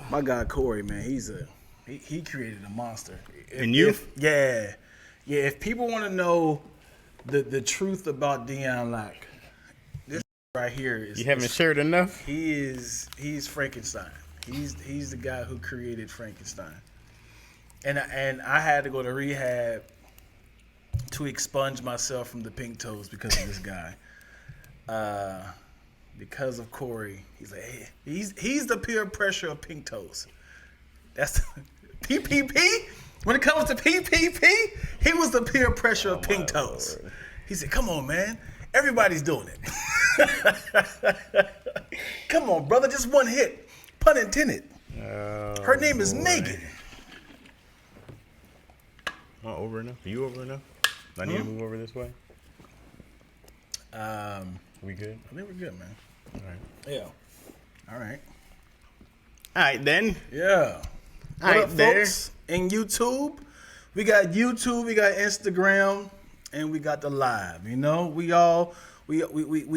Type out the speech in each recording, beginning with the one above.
My guy Corey, man, he created a monster. And you? Yeah. If people want to know the truth about Deion Lack, this right here is. You haven't shared enough. He's Frankenstein. He's the guy who created Frankenstein. And I had to go to rehab to expunge myself from the pink toes because of this guy. Because of Corey, he's like, hey, he's the peer pressure of pink toes. That's PPP. When it comes to PPP, he was the peer pressure of pink toes. Lord. He said, "Come on, man, everybody's doing it. Come on, brother, just one hit, pun intended. Her name is Megan." Am I over enough? Are you over enough? I need to move over this way. We good? I think we're good, man. All right. Yeah. All right. All right, then. Yeah. All right, there. Folks, in YouTube, we got Instagram, and we got the live. You know, we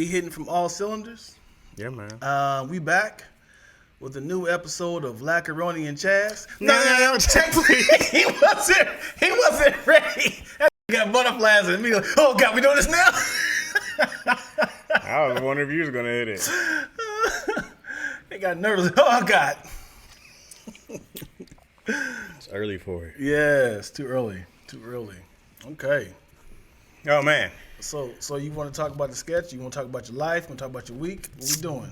hitting from all cylinders. Yeah, man. We back with a new episode of Lackaroni and Chaz. No. He wasn't ready. That got butterflies in me. Like, oh God, we doing this now? I was wondering if you was gonna hit it. They got nervous. Oh God. It's early for it. Yeah, it's too early. Okay. Oh man. So you want to talk about the sketch? You want to talk about your life? You want to talk about your week? What we doing?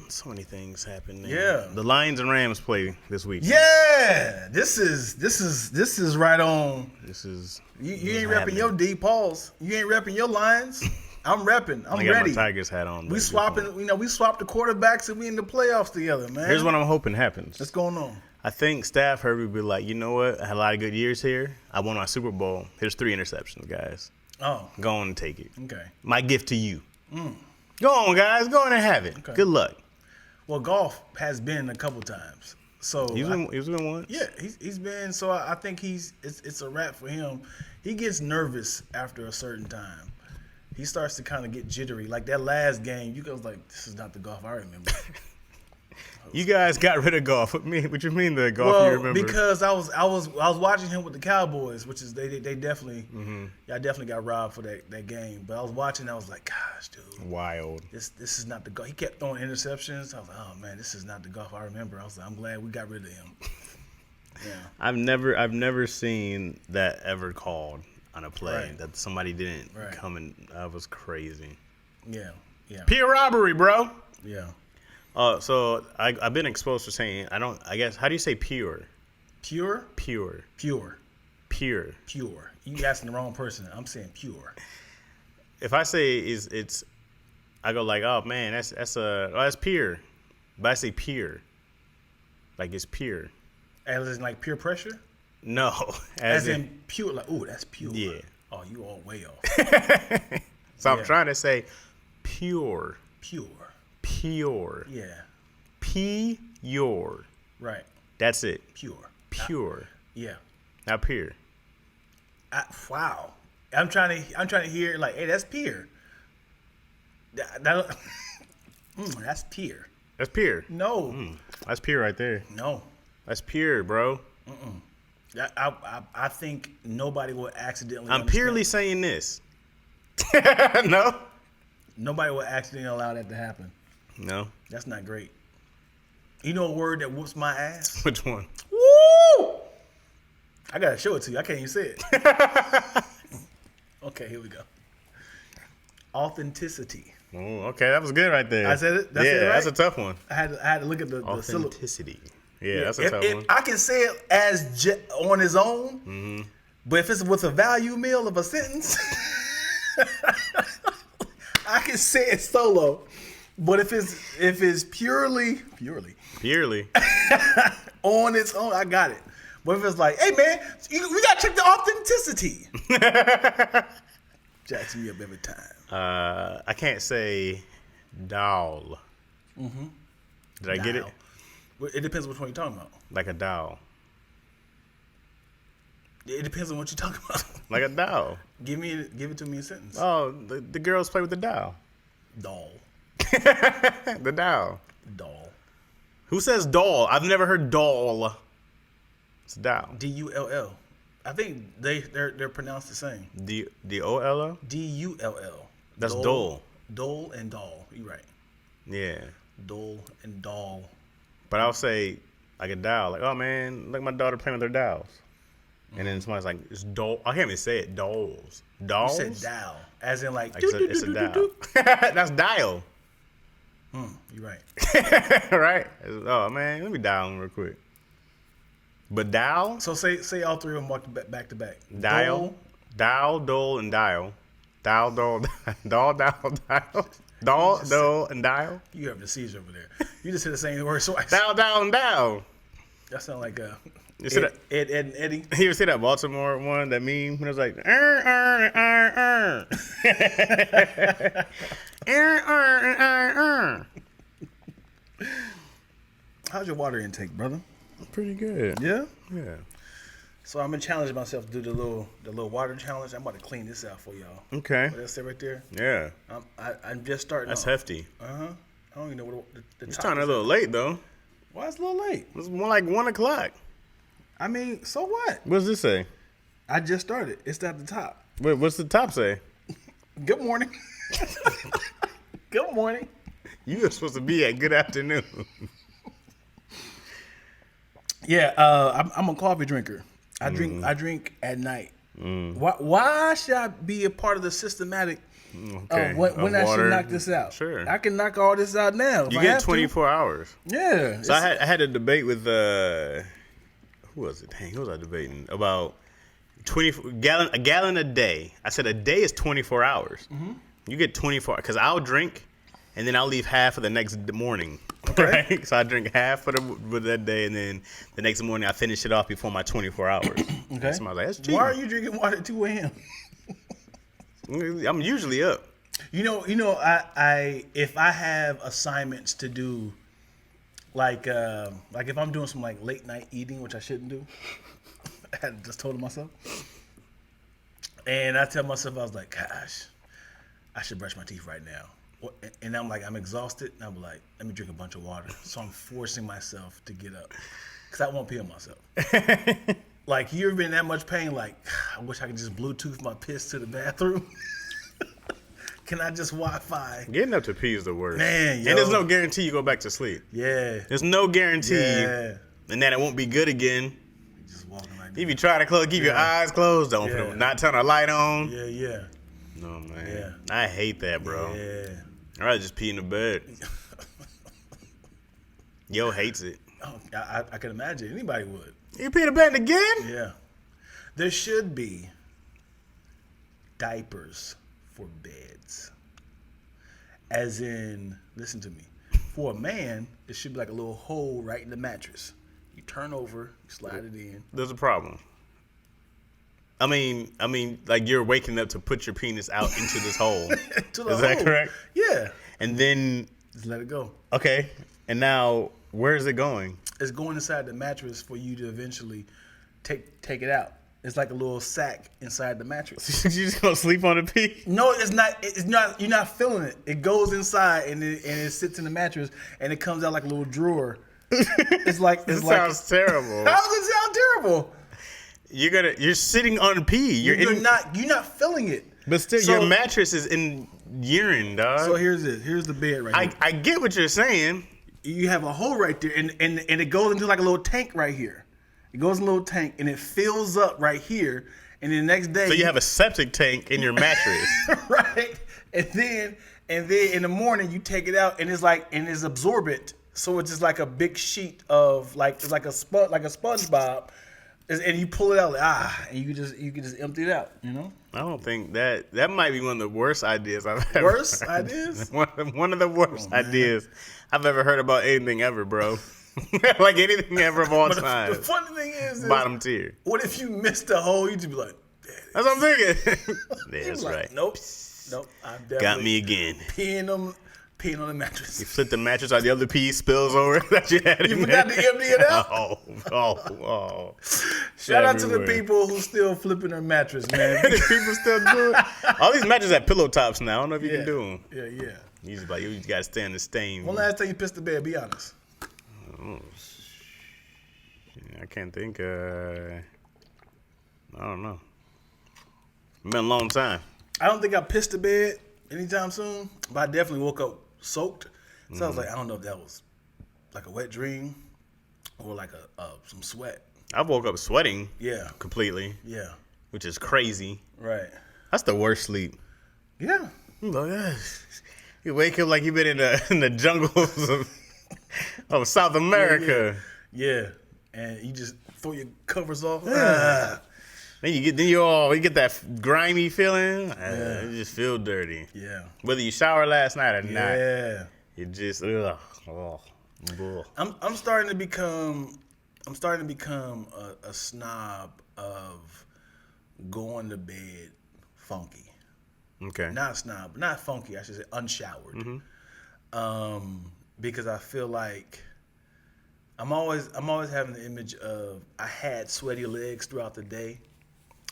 So many things happened. Yeah. The Lions and Rams play this week. Yeah. This is right on. This is You ain't repping your D Pauls. You ain't repping your Lions. I'm repping. I'm I got ready. my Tigers hat on. We swapping. We swapped the quarterbacks and we in the playoffs together, man. Here's what I'm hoping happens. What's going on? I think Staff Herbie will be like, you know what? I had a lot of good years here. I won my Super Bowl. Here's 3 interceptions, guys. Oh. Go on and take it. Okay. My gift to you. Go on, guys. Go on and have it. Okay. Good luck. Well, golf has been a couple times. So He was been once. Yeah, he's been. So I think it's a wrap for him. He gets nervous after a certain time. He starts to kind of get jittery. Like that last game, you guys like, this is not the golf I remember. You guys got rid of golf. What you mean the golf you remember? Because I was watching him with the Cowboys, which is they definitely I definitely got robbed for that game. But I was watching, I was like, gosh, dude, wild. This is not the golf. He kept throwing interceptions. I was like, oh man, this is not the golf I remember. I was like, I'm glad we got rid of him. Yeah. I've never seen that ever called on a play Right. that somebody didn't Right. come and that was crazy. Yeah. Pure robbery, bro. Yeah. So I've been exposed to saying I guess how do you say pure? Pure. Pure. Pure. Pure. Pure. You asking the wrong person. I'm saying pure. If I say I go like, oh man, that's pure. But I say pure. Like it's pure. As in like peer pressure? No. As in pure, like, ooh, that's pure. Yeah. Oh, you all way off. So I'm trying to say pure. Pure. Pure. Yeah. Pure. Right. That's it. Pure. Pure. Yeah. Not pure. Wow. I'm trying to hear like, hey, that's peer. That's peer. That's pure. No. That's pure right there. No. That's pure, bro. I think nobody will accidentally. I'm purely saying this. No. Nobody will accidentally allow that to happen. No. That's not great. You know a word that whoops my ass? Which one? Woo! I gotta show it to you. I can't even say it. Okay, here we go. Authenticity. Oh, okay, that was good right there. I said it. That's yeah, it, right? that's a tough one. I had to look at the syllable. Authenticity. Yeah, that's a tough one. I can say it as on his own, but if it's with a value meal of a sentence, I can say it solo. But if it's purely on its own, I got it. But if it's like, hey man, we gotta check the authenticity. Jacks me up every time. I can't say doll. Did I get it? Well, it depends which one you're talking about. Like a doll. It depends on what you're talking about. Like a doll. Give it to me in a sentence. Oh, the girls play with the doll. Doll. The doll. Doll. Who says doll? I've never heard doll. It's doll. D-U-L-L. I think they're pronounced the same. D-O-L-L? D-U-L-L. That's dole. Dole and doll. You're right. Yeah. Dole and doll. But I'll say, like a doll. Like, oh, man, look at my daughter playing with her dolls. And then somebody's like, it's doll. I can't even say it. Dolls. Dolls? You said doll. As in like it's a doll. That's dial. You're right. Right? Oh, man, let me dial them real quick. But dial? So say all three of them back to back. Dial. Dial, dole, and dial. Dial, dole, dial, dial. Doll, dole, and dial. You have the seizure over there. You just said the same word twice. Dial, and dial. That sounds like Ed and Eddie. You ever see that Baltimore one, that meme? When it was like, How's your water intake, brother? Pretty good. Yeah? Yeah. So I'm gonna challenge myself to do the little water challenge. I'm about to clean this out for y'all. Okay. What that say right there? Yeah. I'm just starting. That's off. hefty. I don't even know what the It's top starting a is. little late, though. Why it's a little late? It's more like 1 o'clock. I mean, so what? What does this say? I just started. It's at the top. What's the top say? Good morning. Good morning. You were supposed to be at good afternoon. Yeah, I'm a coffee drinker. I drink at night. Why should I be a part of the systematic Okay. when I should knock this out? Sure. I can knock all this out now. You get 24 hours. Yeah. So I had a debate with who was it? Dang, who was I debating about? A gallon a day. I said a day is 24 hours. Mm-hmm. You get 24 because I'll drink and then I'll leave half of the next morning. Okay. Right? So I drink half for that day and then the next morning I finish it off before my 24 hours. Okay. Somebody's like, that's cheap. Why are you drinking water at 2 a.m.? I'm usually up. You know, I if I have assignments to do, like if I'm doing some like late night eating, which I shouldn't do, I had just told myself, and I tell myself I was like, gosh, I should brush my teeth right now, and I'm like, I'm exhausted, and I'm like, let me drink a bunch of water, so I'm forcing myself to get up, because I won't pee on myself. Like, you ever been in that much pain? Like, I wish I could just Bluetooth my piss to the bathroom. Can I just Wi-Fi? Getting up to pee is the worst. Man, yo. And there's no guarantee you go back to sleep. Yeah. There's no guarantee. Yeah. And that it won't be good again. Just walking like If you try to keep your eyes closed, don't Yeah. not turn a light on. Yeah. No, man. Yeah. I hate that, bro. Yeah. I'd rather just pee in the bed. Yo hates it. Oh, I can imagine anybody would. You pee in the bed again? Yeah. There should be diapers for beds. As in, listen to me. For a man, it should be like a little hole right in the mattress. You turn over, you slide it in. There's a problem. I mean, like you're waking up to put your penis out into this hole. Is that correct? Yeah. And then, Just let it go. okay. And now, where is it going? It's going inside the mattress for you to eventually take it out. It's like a little sack inside the mattress. You just gonna sleep on a pee? No, it's not. It's not. You're not feeling it. It goes inside and it sits in the mattress and it comes out like a little drawer. It's like This sounds terrible. How does it sound terrible? You're sitting on pee. You're not feeling it. But still, So- your mattress is in urine, dog. So here's it. Here's the bed right here. I get what you're saying. You have a hole right there, and it goes into like a little tank right here. It goes in a little tank, and it fills up right here. And then the next day, So you have a septic tank in your mattress. right? And then in the morning you take it out, and it's absorbent. So it's just like a big sheet of it's like a SpongeBob, and you pull it out and you can just empty it out. You know. I don't think that might be one of the worst ideas I've ever Worst heard. ideas? One of the worst ideas I've ever heard about anything ever, bro. Like anything ever of all But time. the funny thing is, Bottom tier. what if you missed the hole? You'd just be like, That's what I'm thinking. Yeah, that's like, right. Nope. I'm definitely Got me again. peeing on the mattress. You flip the mattress out, the other piece spills over that you had in You forgot to empty it out? Oh. Shout out to the Everywhere. people who still flipping their mattress, man. People still do it. All these mattresses have pillow tops now. I don't know if you can do them. Yeah. You just got to stand the stain. When last time you pissed the bed? Be honest. I can't think. I don't know. It's been a long time. I don't think I pissed the bed anytime soon, but I definitely woke up soaked. So I was like, I don't know if that was like a wet dream or like some sweat. I woke up sweating. Yeah. Completely. Yeah. Which is crazy. Right. That's the worst sleep. Yeah. You wake up like you've been in the jungles of South America. Yeah. And you just throw your covers off. Then you get that grimy feeling. You just feel dirty. Yeah. Whether you showered last night or not. Yeah. You just I'm starting to become a snob of going to bed funky. Okay. Not snob, not funky. I should say unshowered. Because I feel like I'm always having the image of I had sweaty legs throughout the day,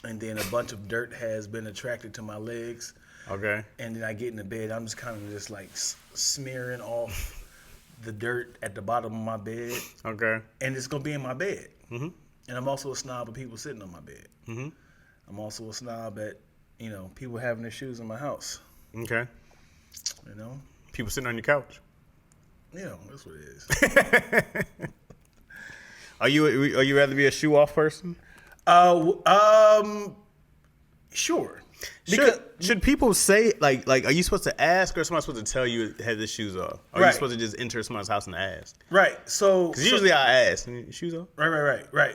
and then a bunch of dirt has been attracted to my legs. Okay. And then I get into bed, I'm just kind of just like smearing off the dirt at the bottom of my bed. Okay. And it's gonna be in my bed. And I'm also a snob of people sitting on my bed. I'm also a snob at people having their shoes in my house. Okay. People sitting on your couch. That's what it is. Are you rather be a shoe off person? Sure. Should people say like are you supposed to ask or somebody supposed to tell you have the shoes off? Or are you supposed to just enter someone's house and ask? Right. So because usually I ask, shoes off. Right.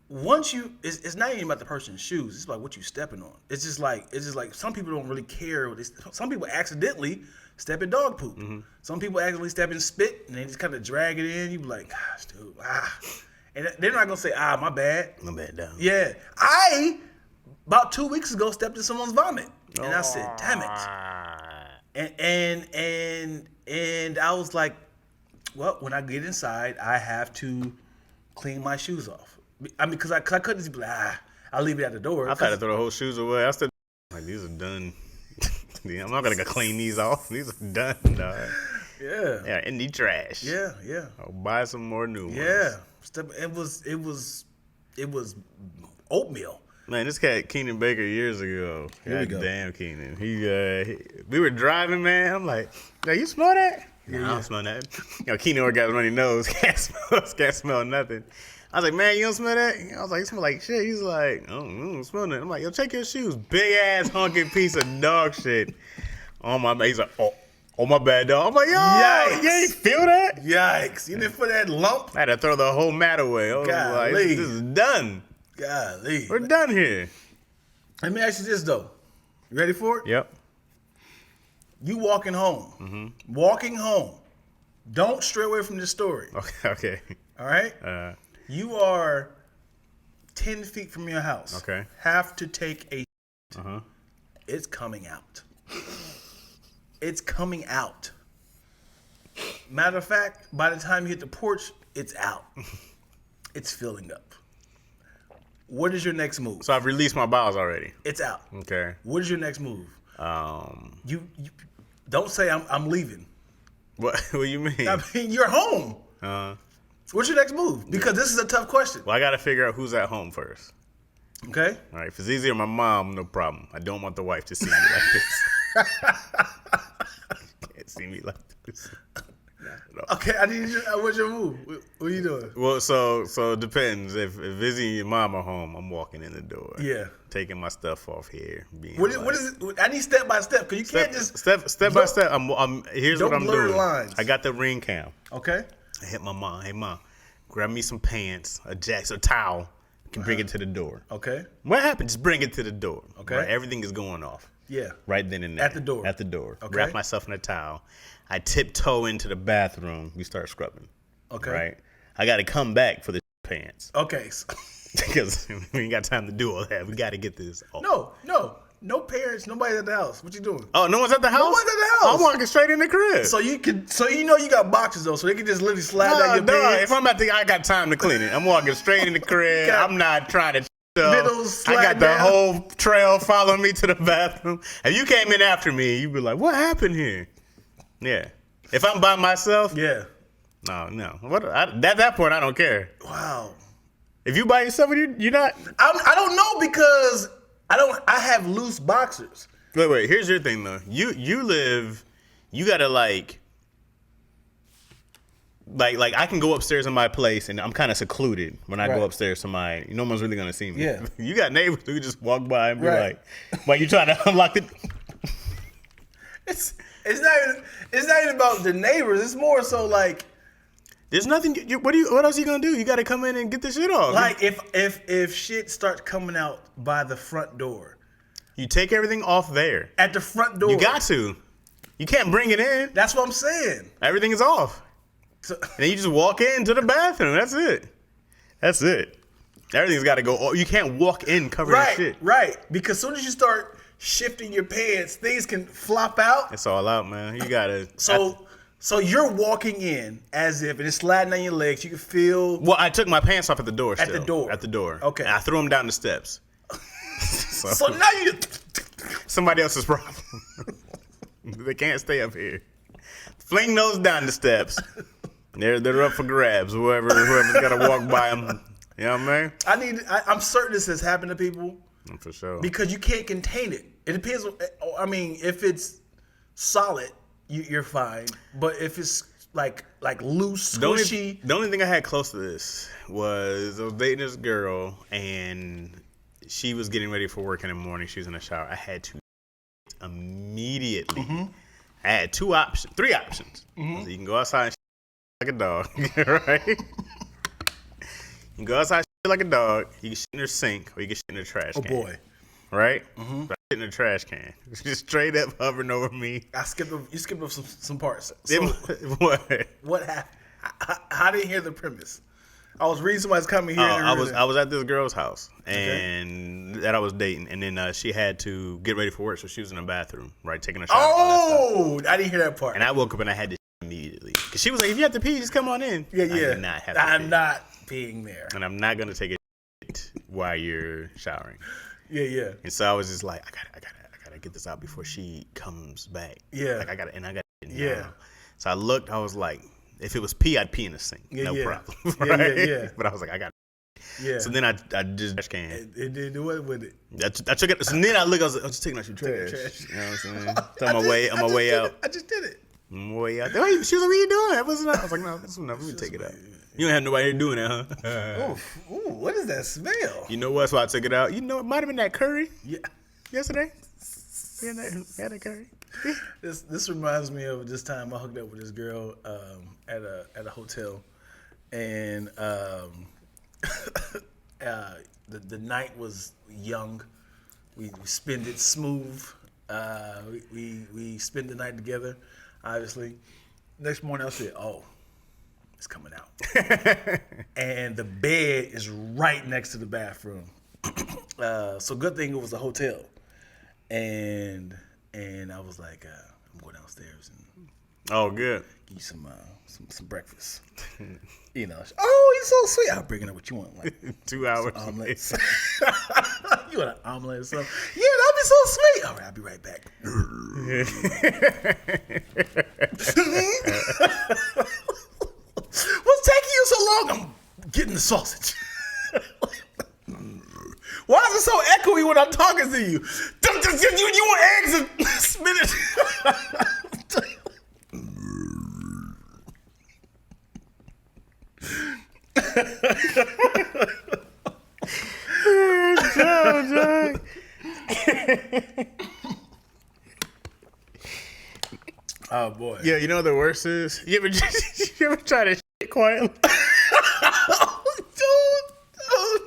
Once it's not even about the person's shoes. It's about what you stepping on. It's just like some people don't really care. Some people accidentally step in dog poop. Some people accidentally step in spit and they just kind of drag it in. You be like, gosh, dude, and they're not gonna say, my bad. My bad, down. Yeah, I about 2 weeks ago stepped in someone's vomit, and I said, damn it. And I was like, well, when I get inside, I have to clean my shoes off. I mean, because I couldn't just be like, I'll leave it at the door. I tried to throw the whole shoes away. I still like these are done. I'm not gonna go clean these off. These are done, dog. Yeah, in the trash. Yeah. I'll buy some more new ones. Yeah, it was oatmeal. Man, this cat Keenan Baker years ago. Here we go. Damn Keenan. We were driving, man. I'm like, yo, you smell that? Yeah. I don't smell that. Keenan already got a runny nose. Can't smell nothing. I was like, man, you don't smell that? I was like, you smell like shit. He's like, I don't smell nothing. I'm like, yo, check your shoes. Big ass honking piece of dog shit on my. He's like, oh my bad, dog. I'm like, yo, Yikes. you ain't feel that? Yikes! You didn't put that lump. I had to throw the whole mat away. I was like, this is done. Golly. We're done here. Let me ask you this though. You ready for it? Yep. You walking home. Walking home. Don't stray away from this story. Okay. All right? You are 10 feet from your house. Okay. Have to take a It's coming out. It's coming out. Matter of fact, by the time you hit the porch, it's out. It's filling up. What is your next move? So I've released my bowels already. It's out. Okay. What is your next move? You don't say I'm leaving. What do you mean? I mean, you're home. What's your next move? Because this is a tough question. Well, I got to figure out who's at home first. Okay. All right. If it's easier, my mom, no problem. I don't want the wife to see me like this. Can't see me like this. No. Okay, I need you. What's your move? What are you doing? Well, so it depends. If Izzy and your mom are home, I'm walking in the door. Yeah. Taking my stuff off here. What is it? I need step by step because you can't just step by step. Here's what I'm blur doing. lines. I got the ring cam. Okay. I hit my mom. Hey, mom, grab me some pants, a jacket, a towel. You can bring it to the door. Okay. What happened? Just bring it to the door. Okay. Right? Everything is going off. Yeah. Right then and there. At the door. At the door. Okay. Wrap myself in a towel. I tiptoe into the bathroom. We start scrubbing. Okay. Right? I got to come back for the pants. Okay. Because we ain't got time to do all that. We got to get this off. No parents, nobody at the house. What you doing? Oh, no one's at the house? No one's at the house. I'm walking straight in the crib. So you know you got boxes though, so they can just literally slide down your pants. If I'm I got time to clean it. I'm walking straight in the crib. I'm not trying to. Slide I got the down. whole trail following me to the bathroom. If you came in after me, you'd be like, "What happened here?" Yeah. If I'm by myself, Yeah. No. At that point, I don't care. Wow. If you by yourself, you're not. I don't know because I have loose boxers. Wait. Here's your thing though. You gotta like I can go upstairs in my place and I'm kind of secluded when I go upstairs to mine. No one's really gonna see me. Yeah. You got neighbors who just walk by and be like, "Why you trying to unlock it?" It's not even about the neighbors. It's more so like. There's nothing. What else are you gonna do? You got to come in and get this shit off. Like if shit starts coming out by the front door, you take everything off there at the front door. You got to. You can't bring it in. That's what I'm saying. Everything is off. So, and then you just walk into the bathroom. That's it. Everything's got to go. You can't walk in covered in shit. Right. Because as soon as you start shifting your pants, things can flop out. It's all out, man. You gotta. So you're walking in as if, and it's sliding on your legs. You can feel. Well, I took my pants off at the door. At the door. Okay. And I threw them down the steps. So now you. Somebody else's problem. They can't stay up here. Fling those down the steps. They're up for grabs. Whoever's got to walk by them. You know what I mean? I'm certain this has happened to people. For sure. Because you can't contain it. It depends. I mean, if it's solid, you're fine. But if it's like loose, squishy. The only thing I had close to this was I was dating this girl and she was getting ready for work in the morning. She was in the shower. I had to immediately. Mm-hmm. I had three options. Mm-hmm. So you can go outside and like a dog, right? You can go outside and like a dog. You can shit in the sink or you can shit in the trash can. Oh boy. Right? Mm-hmm. So I shit in the trash can. Just straight up hovering over me. You skipped over some parts. So, what? What happened? I didn't hear the premise. I was reading somebody's coming here. I was at this girl's house and that I was dating, and then she had to get ready for work, so she was in the bathroom, right, taking a shower. Oh, I didn't hear that part. And I woke up and I had to immediately because she was like, "If you have to pee, just come on in." Yeah. I did not have to I'm pee. not being there, and I'm not gonna take a shit while you're showering. Yeah. And so I was just like, I gotta get this out before she comes back. Yeah. Like I gotta. Yeah. So I looked. I was like, if it was pee, I'd pee in the sink. No problem. Right? Yeah. But I was like, I got. Yeah. So then I just trash can. It did what with it? I took it. So then I look. I was just taking out your trash. You know what I'm saying? So on my way out. I just did it. On my way out. She was like, "What are you doing?" I was like, "No, that's enough. Let me take it out." You don't have nobody here doing that, huh? Ooh, what is that smell? You know what? That's why I took it out. You know, it might have been that curry. Yeah. Yesterday. Yeah, that curry. This reminds me of this time I hooked up with this girl at a hotel, and the night was young. We spent it smooth. We spent the night together. Obviously, next morning I said, "Oh, it's coming out," and the bed is right next to the bathroom. So good thing it was a hotel, and I was like, I'm going downstairs and good. Get you some breakfast. You know, oh, you're so sweet. I'll bring it up what you want, like 2 hours. Omelets. You want an omelet or something? Yeah, that'd be so sweet. All right, I'll be right back. What's taking you so long? I'm getting the sausage. Why is it so echoey when I'm talking to you? You want eggs and spinach? Oh boy. Yeah, you know what the worst is? You ever try to shit quietly? Dude.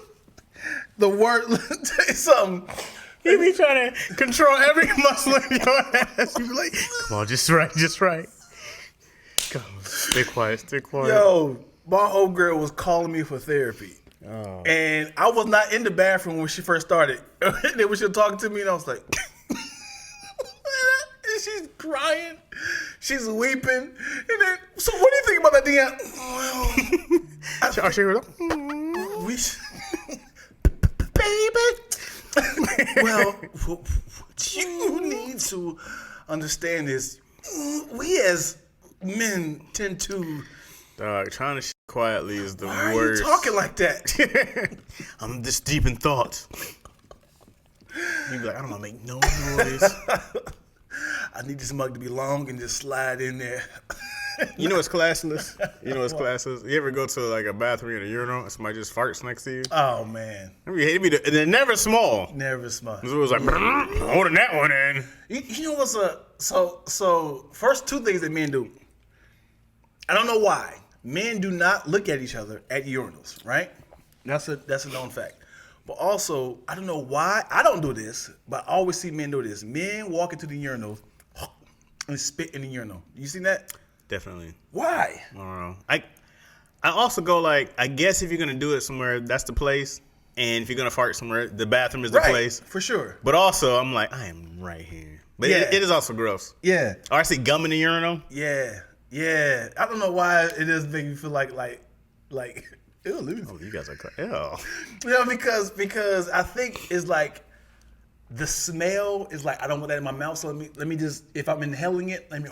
The word, tell you something. You be trying to control every muscle in your ass. You be like, come on, just right. Come on, stay quiet. Yo, my homegirl was calling me for therapy. Oh. And I was not in the bathroom when she first started. And then when she was talking to me, and I was like, and she's crying. She's weeping. And then, so what do you think about that, Deanna? Baby. Well, what you need to understand is we as men tend to Dog, trying to shit quietly is the Why worst. are you talking like that? I'm this deep in thought. You be like, I don't want to make no noise. I need this mug to be long and just slide in there. You know what's classless? You know what's classless? You ever go to like a bathroom in a urinal and somebody just farts next to you? Oh man, They're never small. never smart. So it was like, holding that one in. You know what's so first two things that men do. I don't know why men do not look at each other at urinals, right? That's a known fact. But also, I don't know why I don't do this, but I always see men do this. Men walk into the urinal and spit in the urinal. You seen that? Definitely. Why? I don't know. I also go like, I guess if you're gonna do it somewhere, that's the place. And if you're gonna fart somewhere, the bathroom is the place. For sure. But also, I'm like, I am right here. But Yeah. it is also gross. Yeah. Or I see gum in the urinal. Yeah. Yeah. I don't know why it does make me feel like ew, let me Oh, you guys are crazy. Ew. You know, because I think it's like the smell is like I don't want that in my mouth. So let me just, if I'm inhaling it, let me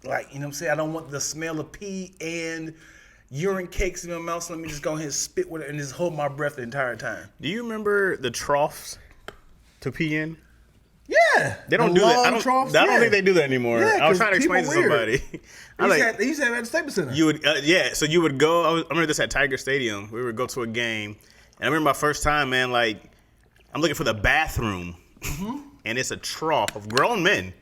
like, you know what I'm saying? I don't want the smell of pee and urine cakes in my mouth. So let me just go ahead and spit with it and just hold my breath the entire time. Do you remember the troughs to pee in? Yeah, They don't do that. I don't think they do that anymore. Yeah, I was 'cause trying to explain to people weird. somebody. They used to have it at the Staples Center. You would, so you would go. I remember this at Tiger Stadium. We would go to a game, and I remember my first time, man. Like, I'm looking for the bathroom, and it's a trough of grown men,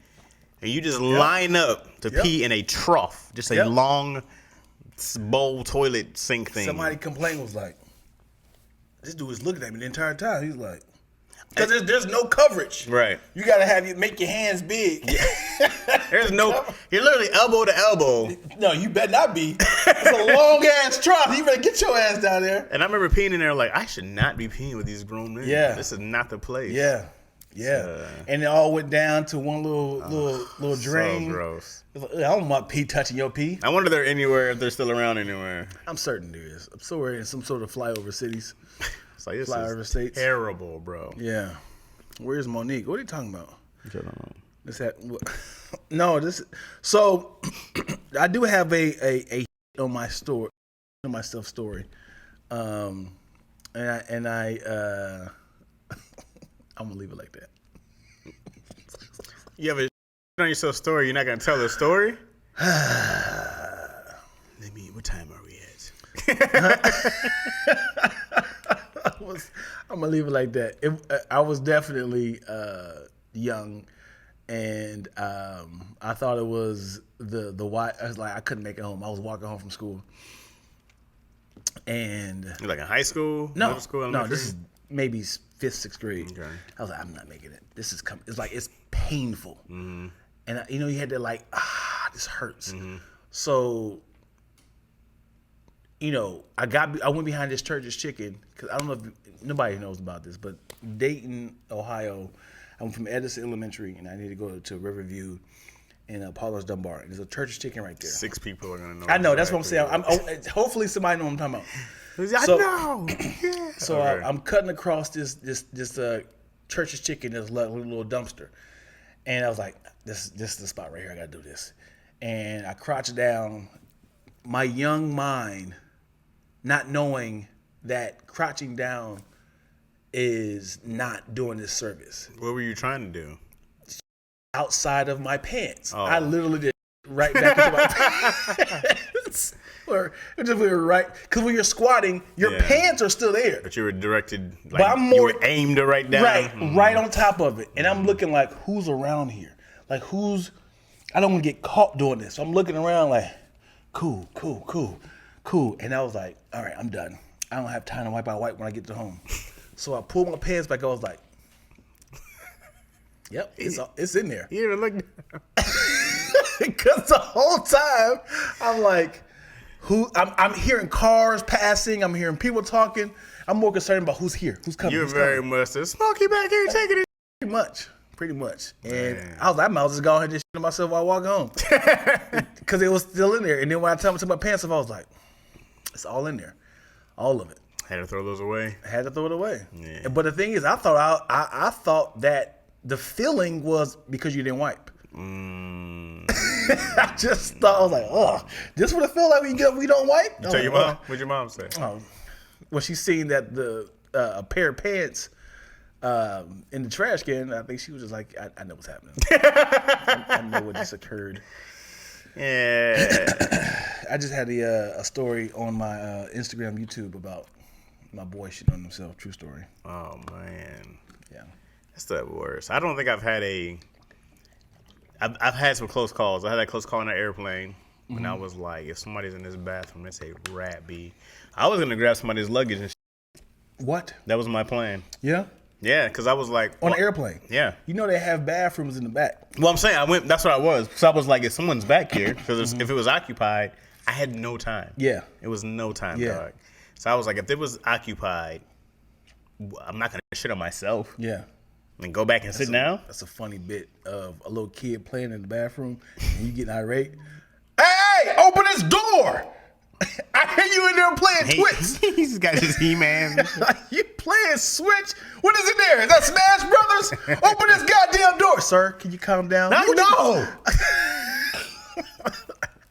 and you just line up to pee in a trough, just a long bowl toilet sink thing. Somebody complained, was like, "This dude was looking at me the entire time." He's like, because there's no coverage. Right. You gotta make your hands big. There's no. You're literally elbow to elbow. No, you better not be. It's a long ass trough. You better get your ass down there. And I remember peeing in there like, I should not be peeing with these grown men. Yeah. This is not the place. Yeah. And it all went down to one little drain. So gross. I don't want pee touching your pee. I wonder if they're anywhere, if they're still around anywhere. I'm certain there is. I'm somewhere in some sort of flyover cities. It's like, this Flyover is states. terrible, bro. Yeah. Where's Monique? What are you talking about? I don't know. This that no, this so I do have a on my story, on my stuff story. And I I'm gonna leave it like that. You have a on yourself story, you're not gonna tell the story? What time are we at? I'm gonna leave it like that. I was definitely young, and I thought it was the why. I was like, I couldn't make it home. I was walking home from school, and You're like in high school, no, middle school, no, elementary? this is maybe 5th, 6th grade. Okay. I was like, I'm not making it. This is it's like it's painful, and you had to like, this hurts. So, I went behind this Church's Chicken because I don't know if nobody knows about this, but Dayton, Ohio. I'm from Edison Elementary, and I need to go to Riverview and Paulus Dunbar. And there's a Church's Chicken right there. 6 people are gonna know. I know. That's what I'm saying. Hopefully somebody knows what I'm talking about. I So- know. Yeah. So Okay. I'm cutting across this Church's Chicken, this little dumpster, and I was like, this is the spot right here. I gotta do this, and I crouched down. My young mind, not knowing that crouching down is not doing this service. What were you trying to do? Outside of my pants, Oh. I literally did right back into my pants. Or we were right, because when you're squatting, your Yeah. pants are still there. But you were directed, like, I'm you more- were aimed right down. Right on top of it. And I'm looking like, who's around here? Like, I don't want to get caught doing this. So I'm looking around like, cool. And I was like, all right, I'm done. I don't have time to wipe when I get to home. So I pulled my pants back. I was like, yep, it's in there. You even looked. Because the whole time, I'm like, I'm hearing cars passing. I'm hearing people talking. I'm more concerned about who's here, who's coming. You're who's very coming. much the Smokey back here taking it. Pretty much. And Man. I was like, I might as well just go ahead and just shit on myself while I walk home. Because it was still in there. And then when I took my pants off, I was like, it's all in there. All of it. Had to throw those away. I had to throw it away. Yeah. But the thing is, I thought that the feeling was because you didn't wipe. I just thought, I was like, oh, this what it feel like when we don't wipe? You tell your mom? What'd your mom say? Oh, well, she's seen that a pair of pants in the trash can. I think she was just like, I know what's happening. I know what just occurred. Yeah. I just had a story on my Instagram, YouTube about my boy shitting on himself. True story. Oh, man. Yeah. That's the worst. I don't think I've had I've had some close calls. I had that close call on an airplane when I was like, if somebody's in this bathroom, it's a rat B. I was going to grab somebody's luggage and What? That was my plan. Yeah? Yeah, because I was like... On an airplane? Yeah. You know they have bathrooms in the back. Well, I'm saying, that's what I was. So I was like, if someone's back here, because if it was occupied, I had no time. Yeah. It was no time, Yeah. dog. So I was like, if it was occupied, I'm not going to shit on myself. Yeah. And go back and sit down. That's a funny bit of a little kid playing in the bathroom and you getting irate. Hey, open this door! I hear you in there playing Twits. He's got his He-Man. You playing Switch? What is it there? Is that Smash Brothers? Open this goddamn door. Sir, can you calm down? No.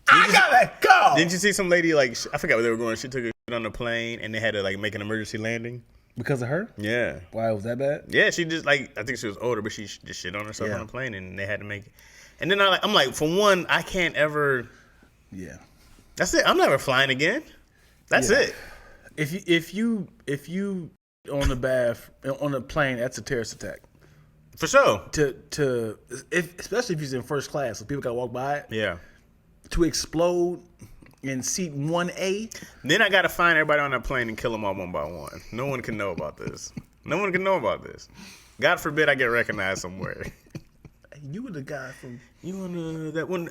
I gotta go. Didn't you see some lady, like, I forgot where they were going. She took a shit on the plane and they had to, like, make an emergency landing. Because of her? Yeah. Why was that bad? Yeah, she just, like, I think she was older, but she just shit on herself Yeah. on the plane and they had to make it. And then I'm like, for one, I can't ever. Yeah. That's it. I'm never flying again. That's it. If you on the plane, that's a terrorist attack. For sure. Especially if you're in first class, so people gotta walk by it. Yeah. To explode in seat 1A. Then I gotta find everybody on that plane and kill them all one by one. No one can know about this. No one can know about this. God forbid I get recognized somewhere. You were the guy from. You wanna that one?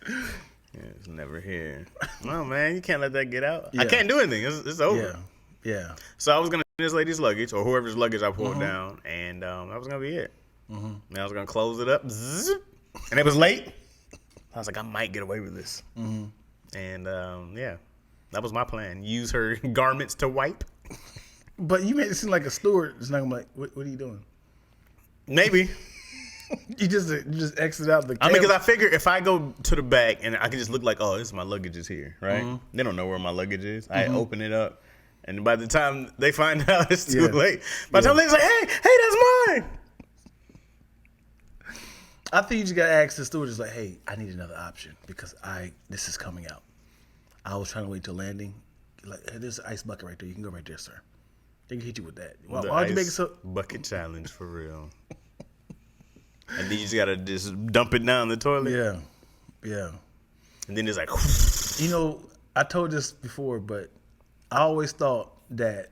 Yeah, it's never here. No, man, you can't let that get out. Yeah. I can't do anything. It's over. Yeah. So I was gonna this lady's luggage or whoever's luggage I pulled down, and that was gonna be it. And I was gonna close it up, zzz, and it was late. I was like, I might get away with this. And yeah, that was my plan. Use her garments to wipe. But you made it seem like a steward. It's not gonna be like, what are you doing? Maybe. You just exit out the. I mean, because I figure if I go to the back and I can just look like, oh, this is my luggage is here, right? They don't know where my luggage is. I open it up, and by the time they find out, it's too late. By the time they're like, hey, that's mine. I think you just gotta ask the steward, just like, hey, I need another option because this is coming out. I was trying to wait till landing. Like, hey, there's an ice bucket right there. You can go right there, sir. They can hit you with that. Why'd you make it so? Bucket challenge for real. And then you just gotta just dump it down the toilet. Yeah. And then it's like, you know, I told this before, but I always thought that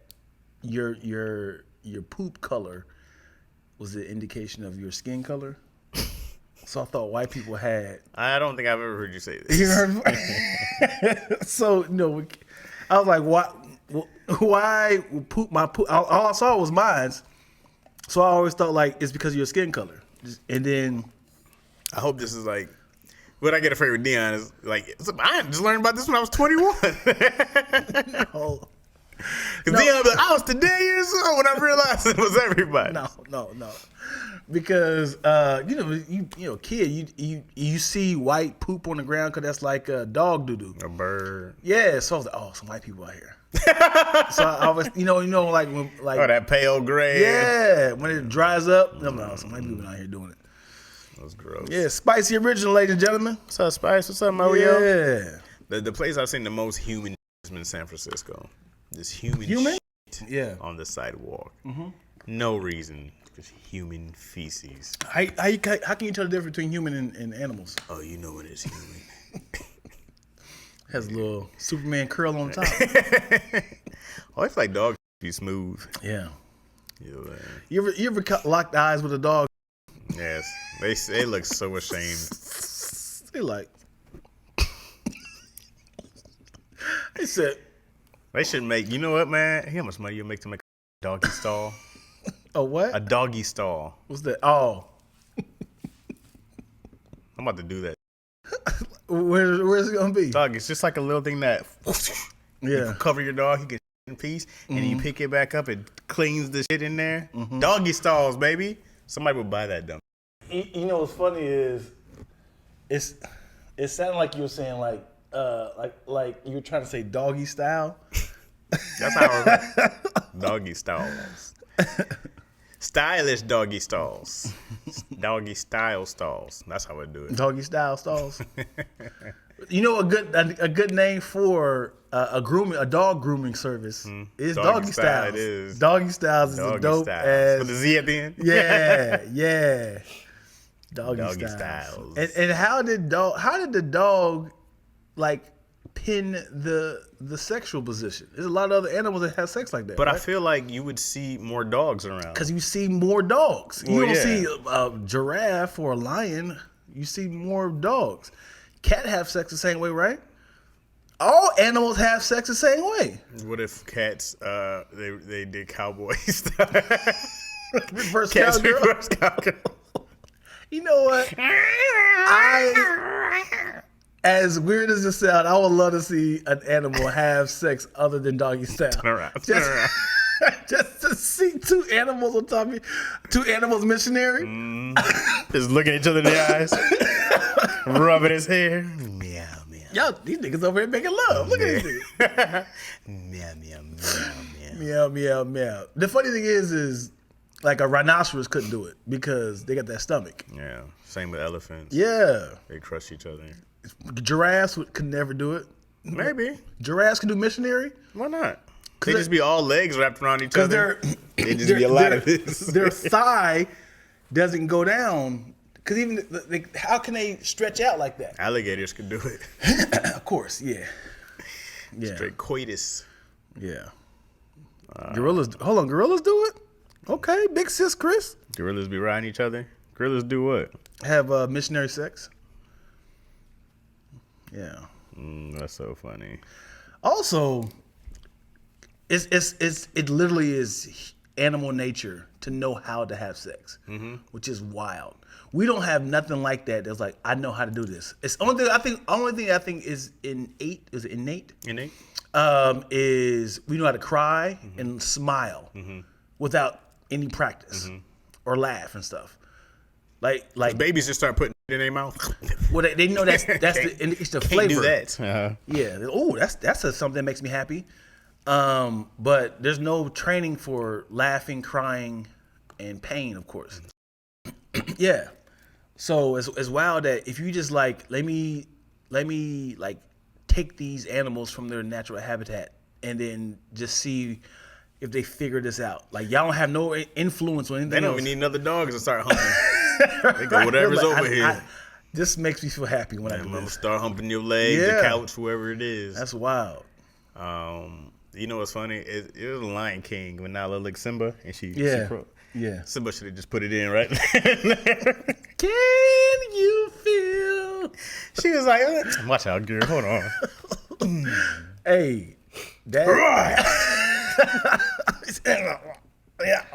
your poop color was the indication of your skin color. So I thought white people had. I don't think I've ever heard you say this. You heard? So no, I was like, why poop my poop? All I saw was mine. So I always thought like it's because of your skin color. And then I hope this is like what I get afraid with Dion is like I just learned about this when I was 21. No. Because Dion be like, I was today years old when I realized it was everybody. No. Because you know, kid, you see white poop on the ground because that's like dog doo doo. A bird. Yeah, so I was like, oh, some white people out here. So I was, you know, like when like that pale gray. Yeah, when it dries up, I'm like, oh, some white people out here doing it. That was gross. Yeah, Spicy Original, ladies and gentlemen. What's up, Spice? What's up, Mario? Yeah. The place I've seen the most human is in San Francisco. This human shit on the sidewalk. No reason. Just human feces. How can you tell the difference between human and animals? Oh, you know when it's human. Has a little Superman curl on top. Oh, it's like dogs be smooth. Yeah. You ever locked eyes with a dog? Yes. They look so ashamed. They like. They said. They should make. You know what, man? How much money you make to make a doggy stall? A what? A doggy stall. What's that? Oh. I'm about to do that. Where's it gonna be? Dog, it's just like a little thing that you can cover your dog, he can shit in peace, and then you pick it back up, it cleans the shit in there. Doggy stalls, baby. Somebody would buy that dumb. You know what's funny is, it sounded like you were saying like you were trying to say doggy style. That's how it was. Doggy stalls. Stylish doggy stalls. Doggy style stalls. That's how I do it. Doggy style stalls. You know a good name for a dog grooming service is Doggy Styles. It is. Doggy Styles is a dope ass. With the Z at the end. Yeah. Doggy Styles. And how did the dog like pin the sexual position? There's a lot of other animals that have sex like that. But right? I feel like you would see more dogs around. Because you see more dogs. Well, You don't see a giraffe or a lion. You see more dogs. Cat have sex the same way, right? All animals have sex the same way. What if cats they did cowboy stuff? Reverse Cats cowgirl. reverse cowgirl. You know what? As weird as it sounds, I would love to see an animal have sex other than doggy style. Turn around. Just to see two animals on top of me, two animals missionary. Just looking at each other in the eyes, rubbing his hair. Meow, meow. Yo, these niggas over here making love. Look at these niggas. Meow, meow, meow, meow. Meow, meow, meow. The funny thing is like a rhinoceros couldn't do it because they got that stomach. Yeah, same with elephants. Yeah. They crush each other. Giraffes could never do it. Maybe. Giraffes can do missionary. Why not? They just be all legs wrapped around each Because other. They just be a lot of this. Their thigh doesn't go down. Because even how can they stretch out like that? Alligators could do it. Of course, yeah. Straight coitus. Yeah. Gorillas do it? Okay, big sis Chris. Gorillas be riding each other. Gorillas do what? Have missionary sex. Yeah. That's so funny. Also, it literally is animal nature to know how to have sex, which is wild. We don't have nothing like that. That's like, I know how to do this. It's only thing I think is innate. Is it innate? Innate. Is we know how to cry and smile without any practice or laugh and stuff. Like Babies just start putting it in their mouth. well, they know it's the flavor. Can't do that. Yeah. Oh, that's something that makes me happy. But there's no training for laughing, crying, and pain, of course. Yeah. So it's wild that if you just like let me like take these animals from their natural habitat and then just see if they figure this out. Like y'all don't have no influence on anything. They don't else. even need another dogs to start humping. They go whatever's over here. This makes me feel happy when I do this. Start humping your leg, the couch, whoever it is. That's wild. You know what's funny? It was a Lion King when Nala looked Simba and she Simba should have just put it in right there. Can you feel? She was like, watch out, girl. Hold on. Hey, that. Yeah.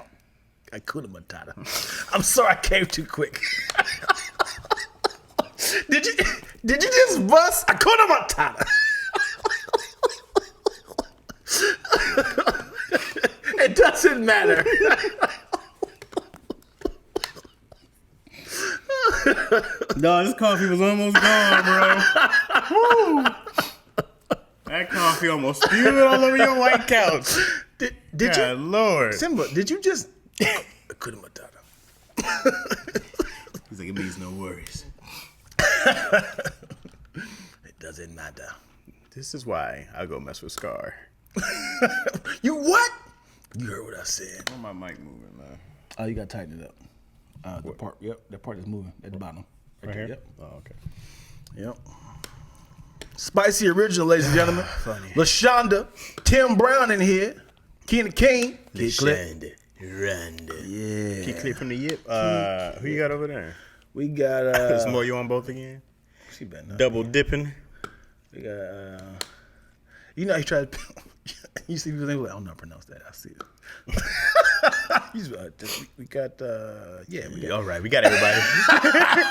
Hakuna Matata. I'm sorry I came too quick. Did you just bust Hakuna Matata? It doesn't matter. No, this coffee was almost gone, bro. Woo. That coffee almost spewed all over your white couch. Did God, you, Lord? Simba? Did you just Hakuna Matata? He's like, it means no worries. It doesn't matter. This is why I go mess with Scar. You what? You heard what I said. Why my mic moving, man? Oh, you gotta tighten it up. That part is moving at the bottom. Right here? Yep. Oh, okay. Yep. Spicy original, ladies and gentlemen. Funny. LaShonda, Tim Brown in here. King King. LaShonda, Rhonda. Yeah. Key clip from the Yip. Who you got over there? We got Is Mo you on both again? she better not. Double dipping. We got you know he tried to you see people think, I don't know how to pronounce that. I see it. We got All right, we got everybody.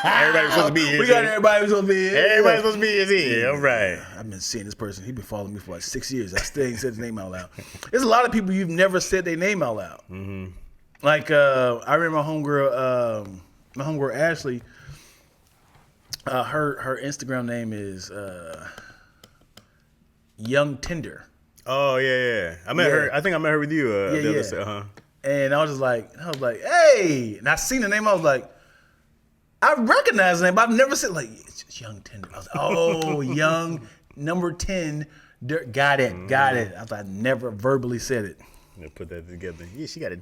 Everybody's supposed to be here. we got everybody who's gonna be here. Everybody's supposed to be here. All right. I've been seeing this person. He's been following me for like 6 years. I still ain't said his name out loud. There's a lot of people you've never said their name out loud. Mm-hmm. Like I remember my homegirl My homegirl Ashley, her Instagram name is Young Tender. Oh yeah. I met her. I think I met her with you. The other side, And I was like, hey, and I seen the name. I was like, I recognize the name, but I've never said like it's Young Tender. I was like, oh, Young number 10. Got it. I thought I never verbally said it. Put that together. Yeah, she got a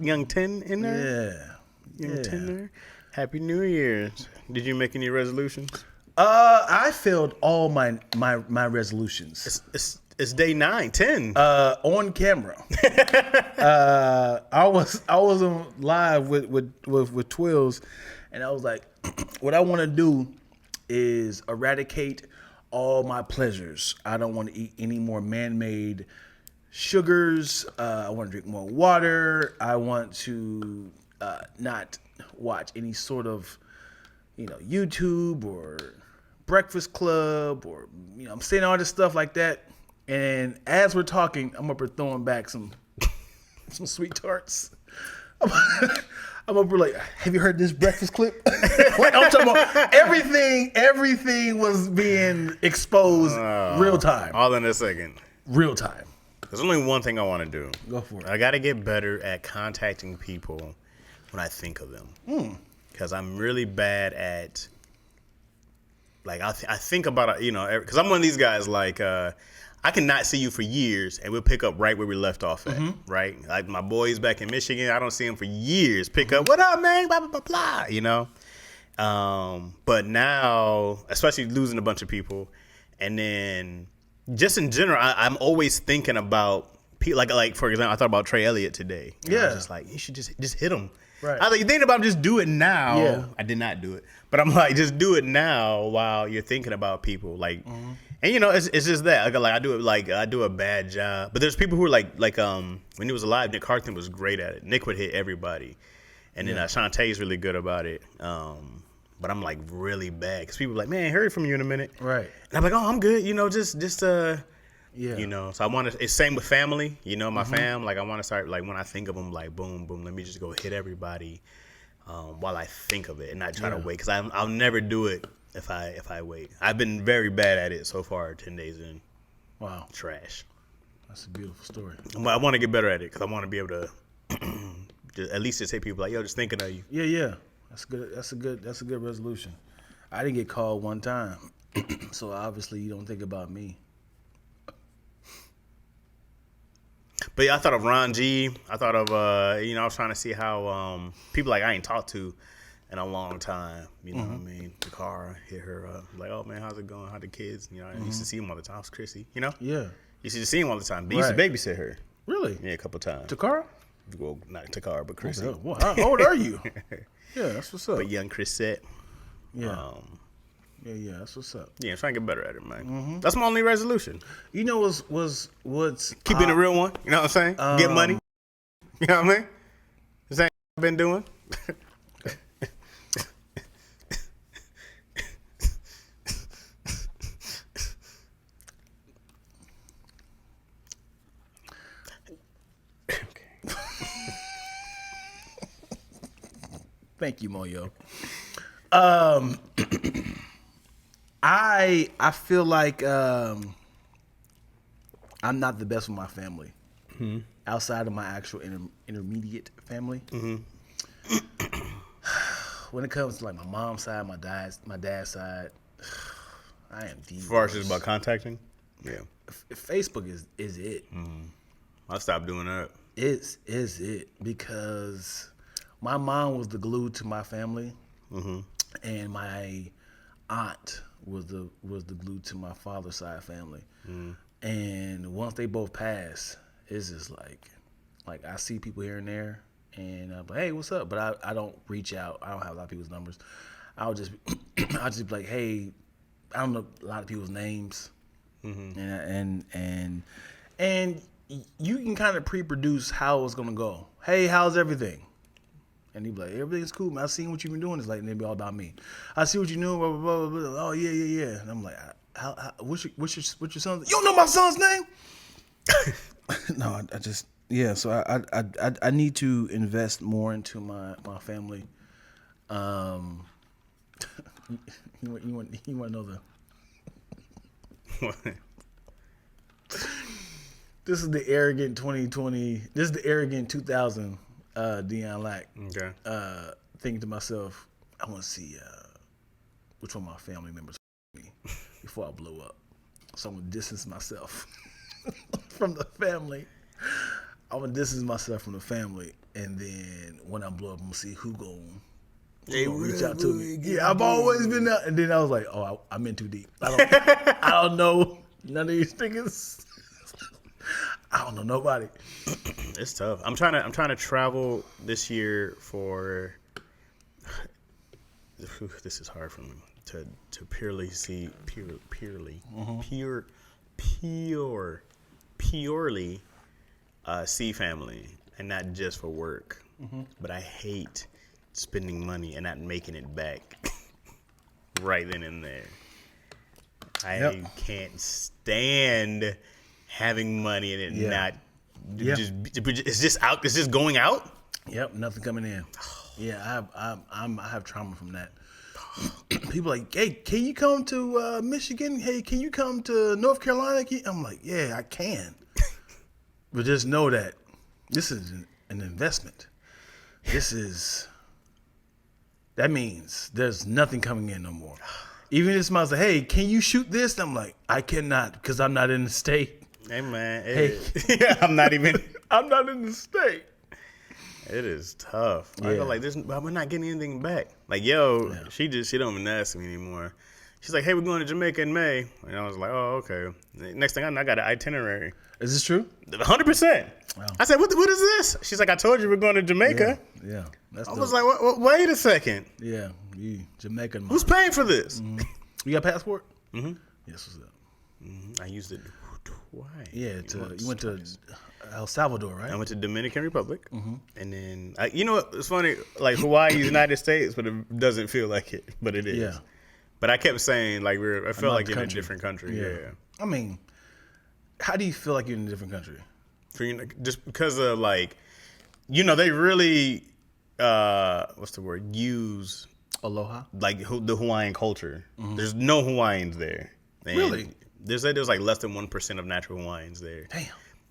young 10 in there. Yeah. Young 10 there. Happy New Year. Did you make any resolutions? I failed all my resolutions. It's day 9, 10. On camera. I was on live with Twills, and I was like, what I want to do is eradicate all my pleasures. I don't want to eat any more man-made sugars. I want to drink more water. I want to not watch any sort of, YouTube or Breakfast Club or, I'm saying all this stuff like that. And as we're talking, I'm up here throwing back some sweet tarts. I'm up here like, have you heard this breakfast clip? Like, I'm talking about everything was being exposed real time. All in a second. Real time. There's only one thing I want to do. Go for it. I got to get better at contacting people when I think of them. Because I'm really bad at, like, I think about, because I'm one of these guys, like, I cannot see you for years, and we'll pick up right where we left off at, right? Like my boys back in Michigan, I don't see them for years. Pick up, what up, man? Blah, blah, blah, blah, But now, especially losing a bunch of people, and then just in general, I'm always thinking about people. Like for example, I thought about Trey Elliott today. I was just like, you should just hit him. Right. I was like, you thinking about just do it now. Yeah. I did not do it. But I'm like, just do it now while you're thinking about people. Like, and it's just that. Like I do a bad job. But there's people who are like when he was alive, Nick Carton was great at it. Nick would hit everybody. And then Shantae's really good about it. But I'm like really bad. Because people are like, man, heard from you in a minute. Right. And I'm like, oh, I'm good. Yeah. So I want to. It's same with family. My fam. Like I want to start. Like when I think of them, like boom, boom. Let me just go hit everybody while I think of it, and not try to wait. Because I'll never do it if I wait. I've been very bad at it so far. 10 days in. Wow. Trash. That's a beautiful story. I want to get better at it because I want to be able to at least just say people like, yo, just thinking of you. Yeah. That's good. That's a good resolution. I didn't get called one time, so obviously you don't think about me. But yeah, I thought of Ron G. I thought of, I was trying to see how people like I ain't talked to in a long time. You know what I mean? Takara, hit her up. Like, oh, man, how's it going? How the kids? I used to see him all the time. It's Chrissy, Yeah. You used to see him all the time. But used to babysit her. Really? Yeah, a couple times. Takara? Well, not Takara, but Chrissy. Well, how old are you? Yeah, that's what's up. But young Chrisette. Yeah. Yeah, that's what's up. Yeah, I'm trying to get better at it, man. That's my only resolution. You know what's keeping a real one. You know what I'm saying? Get money. You know what I mean? This ain't what I've been doing. Thank you, Moyo. I feel like I'm not the best with my family. Outside of my actual intermediate family. When it comes to like my mom's side, my dad's side, I am the As far as worst. just about contacting? Yeah. Facebook is it. I stopped doing that. Is it because my mom was the glue to my family, and my aunt was the glue to my father's side family. And once they both passed, it's just like I see people here and there, and I'm like, hey, what's up? But I don't reach out. I don't have a lot of people's numbers. I'll just be like, hey, I don't know a lot of people's names, and you can kind of pre-produce how it's gonna go. Hey, how's everything? And he'd be like, everything's cool, man. I seen what you've been doing. It's like, and it'd be all about me. I see what you knew, blah, blah, blah, blah. Oh, yeah. And I'm like, what's your son's? You don't know my son's name? No, I just, yeah. So I need to invest more into my family. You want to know the? This is the arrogant 2020. This is the arrogant 2000. Deion Lack. Okay. Thinking to myself, I want to see which one of my family members me before I blow up. So I'm gonna distance myself from the family. I'm gonna distance myself from the family, and then when I blow up, I'm gonna see who gonna reach out to me. Yeah, I've always been there. And then I was like, oh, I'm in too deep. I don't know none of these niggas. I don't know nobody. It's tough. I'm trying to travel this year for. This is hard for me to purely see purely see family and not just for work. But I hate spending money and not making it back right then and there. I can't stand having money and it not just it's just out. It's just going out. Yep, nothing coming in. Yeah, I have trauma from that. People like, hey, can you come to Michigan? Hey, can you come to North Carolina? I'm like, yeah, I can. But just know that this is an investment. That means there's nothing coming in no more. Even if somebody's like, hey, can you shoot this? I'm like, I cannot because I'm not in the state. Hey, man. I'm not in the state. It is tough. I go like this, but we're not getting anything back. Like, she don't even ask me anymore. She's like, hey, we're going to Jamaica in May. And I was like, oh, okay. Next thing I know, I got an itinerary. Is this true? 100%. Wow. I said, what is this? She's like, I told you we're going to Jamaica. Yeah. I was like, wait a second. Yeah, Jamaican. Who's paying for this? Mm-hmm. You got a passport? Mm-hmm. Yes, what's up? Mm-hmm. I used it twice. Yeah, you went to El Salvador, right? I went to Dominican Republic, and then you know what? It's funny. Like Hawaii, United States, but it doesn't feel like it. But it is. Yeah. But I kept saying like I felt like in a different country. Yeah. I mean, how do you feel like you're in a different country? Just because of like, they really what's the word? Use aloha, like the Hawaiian culture. Mm-hmm. There's no Hawaiians there. And really? There's like less than 1% of natural Hawaiians there. Damn.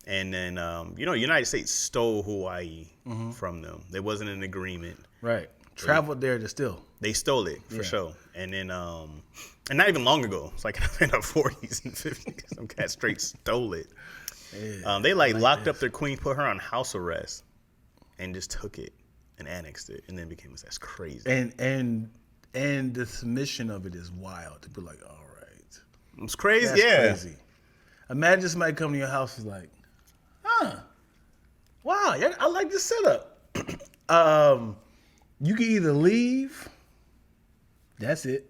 And then, United States stole Hawaii from them. There wasn't an agreement. Right. Traveled there to steal. They stole it, for sure. And then, and not even long ago. It's like in the 40s and 50s. Some cat straight stole it. Yeah, they locked up their queen, put her on house arrest, and just took it and annexed it. And then became, that's crazy. And the submission of it is wild. To be like, all right. It's crazy. That's crazy. Imagine somebody come to your house and is like, wow, I like this setup. You can either leave. That's it.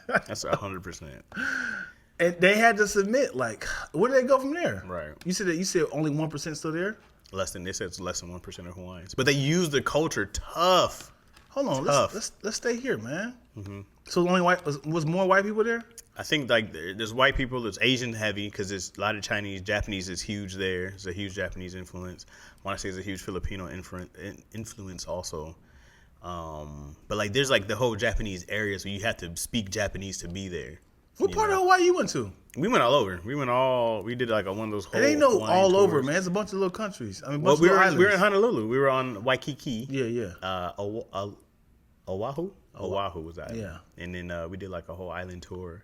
That's 100%. And they had to submit. Like, where did they go from there? Right. You said only 1% still there. They said it's less than 1% of Hawaiians, but they use the culture tough. Hold on, let's stay here, man. Mm-hmm. So only was more white people there? I think like there's white people, there's Asian heavy because there's a lot of Chinese, Japanese is huge there. There's a huge Japanese influence. I want to say there's a huge Filipino influence also. But like there's like the whole Japanese area, so you have to speak Japanese to be there. What part of Hawaii you went to? We went all over. We did like one of those whole. It ain't no Hawaiian all tours. Over, man. It's a bunch of little countries. I mean, we were in Honolulu. We were on Waikiki. Yeah. Oahu was that? Yeah. And then we did like a whole island tour,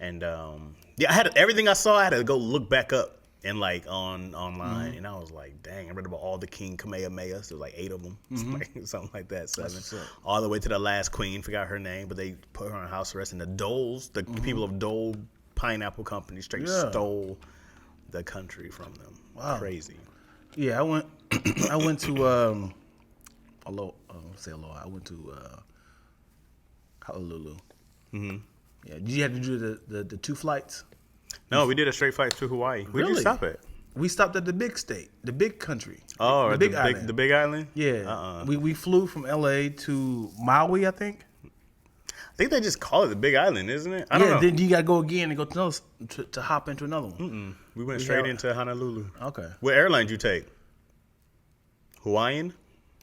and I had everything I saw. I had to go look back up and like online, and I was like, dang, I read about all the King Kamehamehas. There's like 8 of them, something like that, 7. All the way to the last queen, forgot her name, but they put her on house arrest. And the Doles, the people of Dole Pineapple Company, straight stole the country from them. Wow, crazy. Yeah, I went to Aloha. I went to Honolulu. Mm-hmm. Yeah, did you have to do the 2 flights? No, we did a straight flight to Hawaii. Where'd you stop at? We stopped at the big state, the big country. Oh, the big island. The big island? Yeah. We flew from LA to Maui, I think. I think they just call it the big island, isn't it? I don't know. Then you got to go again and go to hop into another one. Mm-mm. We went straight into Honolulu. Okay. What airline did you take? Hawaiian?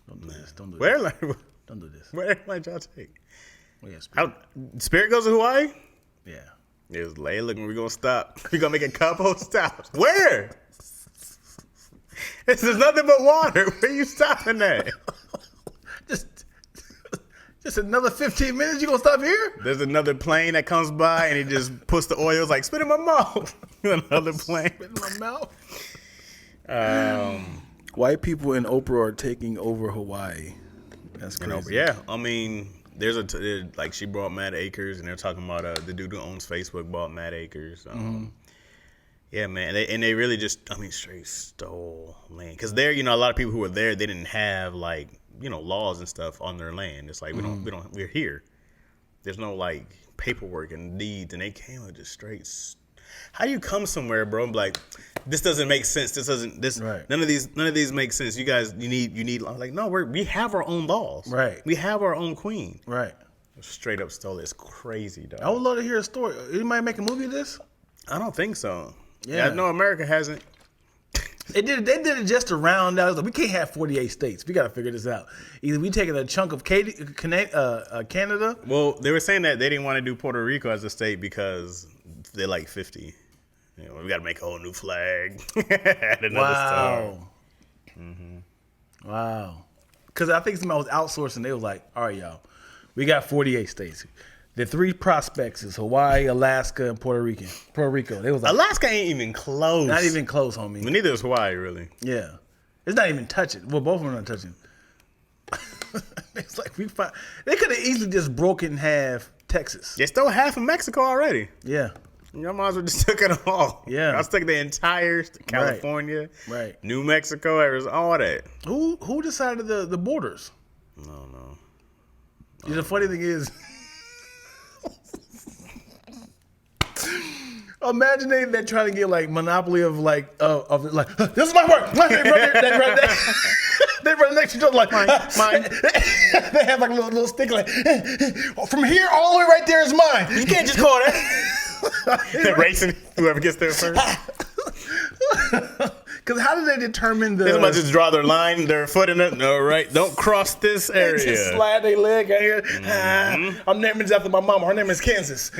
Don't do this. What airline? Don't do this. Where might y'all take? Oh, yeah, Spirit. Spirit goes to Hawaii? Yeah. It was late. Look, we're going to stop. We're going to make a couple stops. Where? This is nothing but water. Where you stopping at? Just another 15 minutes? You going to stop here? There's another plane that comes by, and he just puts the oils like, spit in my mouth. Another plane. Spit in my mouth. White people in Oprah are taking over Hawaii. That's crazy. Yeah, I mean, like she bought Mad Acres, and they're talking about the dude who owns Facebook bought Mad Acres. Yeah, man, they really just, straight stole land. Because there, a lot of people who were there, they didn't have like, laws and stuff on their land. It's like we're here. There's no like paperwork and deeds, and they came with just straight. How do you come somewhere, bro? And be like, this doesn't make sense. Right. None of these make sense. You guys, you need. I'm like, no, we have our own laws. Right. We have our own queen. Right. Straight up stole it. It's crazy, dog. I would love to hear a story. Anybody make a movie of this? I don't think so. Yeah. No, America hasn't. They did it just to round out. We can't have 48 states. We got to figure this out. Either we taking a chunk of Canada. Well, they were saying that they didn't want to do Puerto Rico as a state because they're like 50. We got to make a whole new flag. Add another star. Wow. Because I think somebody was outsourcing. They was like, all right, y'all, we got 48 states. The 3 prospects is Hawaii, Alaska, and Puerto Rico. They was like, Alaska ain't even close. Not even close, homie. But neither is Hawaii, really. Yeah. It's not even touching. Well, both of them are not touching. It's like they could have easily just broken half Texas. They stole half of Mexico already. Yeah. Y'all might as well just took it all. Yeah. Y'all took the entire California, right. New Mexico, Arizona, all that. Who decided the borders? No. The funny thing is, imagine they're trying to get like monopoly of this is my work. They run next to each other like mine. They have like a little stick like from here all the way right there is mine. You can't just call that. They're racing whoever gets there first. Because how do they determine the? They might just draw their foot in it. No, right? Don't cross this area. They just slide their leg out here. I'm naming this after my mama. Her name is Kansas.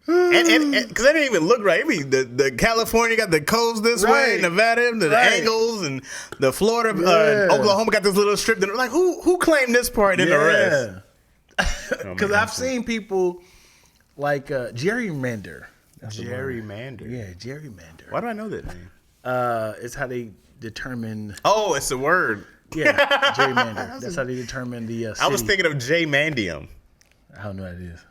And because that didn't even look right. I mean, the California got the coast this way, Nevada, the angles, and the Florida, Oklahoma got this little strip. That like, who claimed this part in the rest? Because I've seen people like gerrymander. Gerrymander. Yeah, gerrymander. Why do I know that name? It's how they determine. Oh, it's a word. Yeah, gerrymander. That's how they determine the city. I was thinking of J-Mandium. I don't know what it is.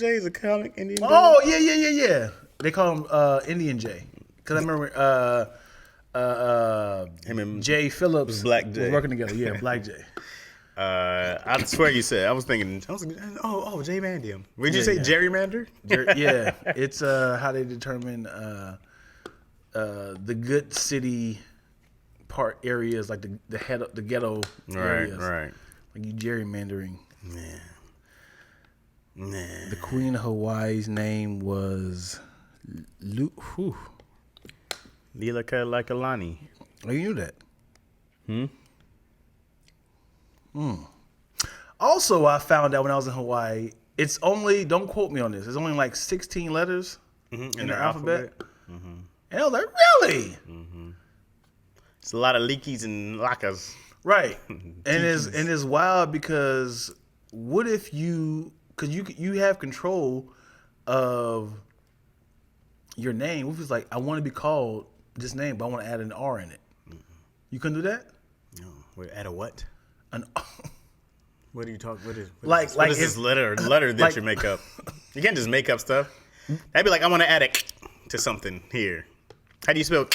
J is a comic Indian. Oh, yeah. They call him Indian J. Because I remember him and Jay Phillips Black J was working together. Yeah, Black J. I swear you said. I was thinking. J Mandium. Would you say gerrymander? Yeah, it's how they determine the good city part areas, like the ghetto areas. Right. Like you gerrymandering. Nah. The Queen of Hawaii's name was Lila Kalani. Oh, you knew that? Also, I found out when I was in Hawaii, it's only, don't quote me on this, it's only like 16 letters in the alphabet. And I was like, really? It's a lot of leakies and lakas. Right. And it's wild because what if because you have control of your name. What if it's like, I want to be called this name, but I want to add an R in it. You couldn't do that? No. Wait, add a what? An What are you talking? What is this letter that you make up? You can't just make up stuff. That'd be like, I want to add a to something here. How do you spell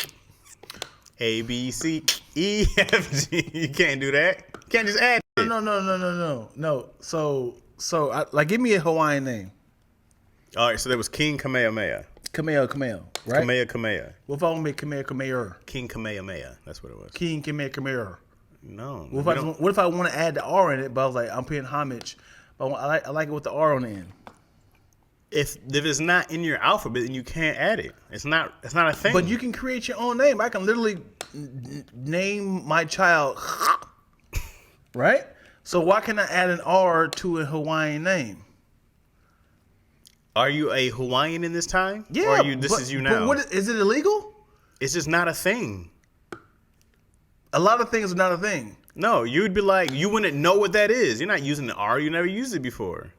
A, B, C, E, F, G? You can't do that. You can't just add it. No. So give me a Hawaiian name. All right, so there was King Kamehameha. Kameo, right? Kamehameha. What if I want to make Kamehameha? King Kamehameha. That's what it was. King Kamehameha. No. What if I want to add the R in it, but I was like, I'm paying homage, but I like it with the R on the end. If it's not in your alphabet, then you can't add it. It's not a thing. But you can create your own name. I can literally name my child, right? So why can't I add an R to a Hawaiian name? Are you a Hawaiian in this time? Yeah. Or are you, this is you now? But is it illegal? It's just not a thing. A lot of things are not a thing. No, you'd be like, you wouldn't know what that is. You're not using the R. You never used it before.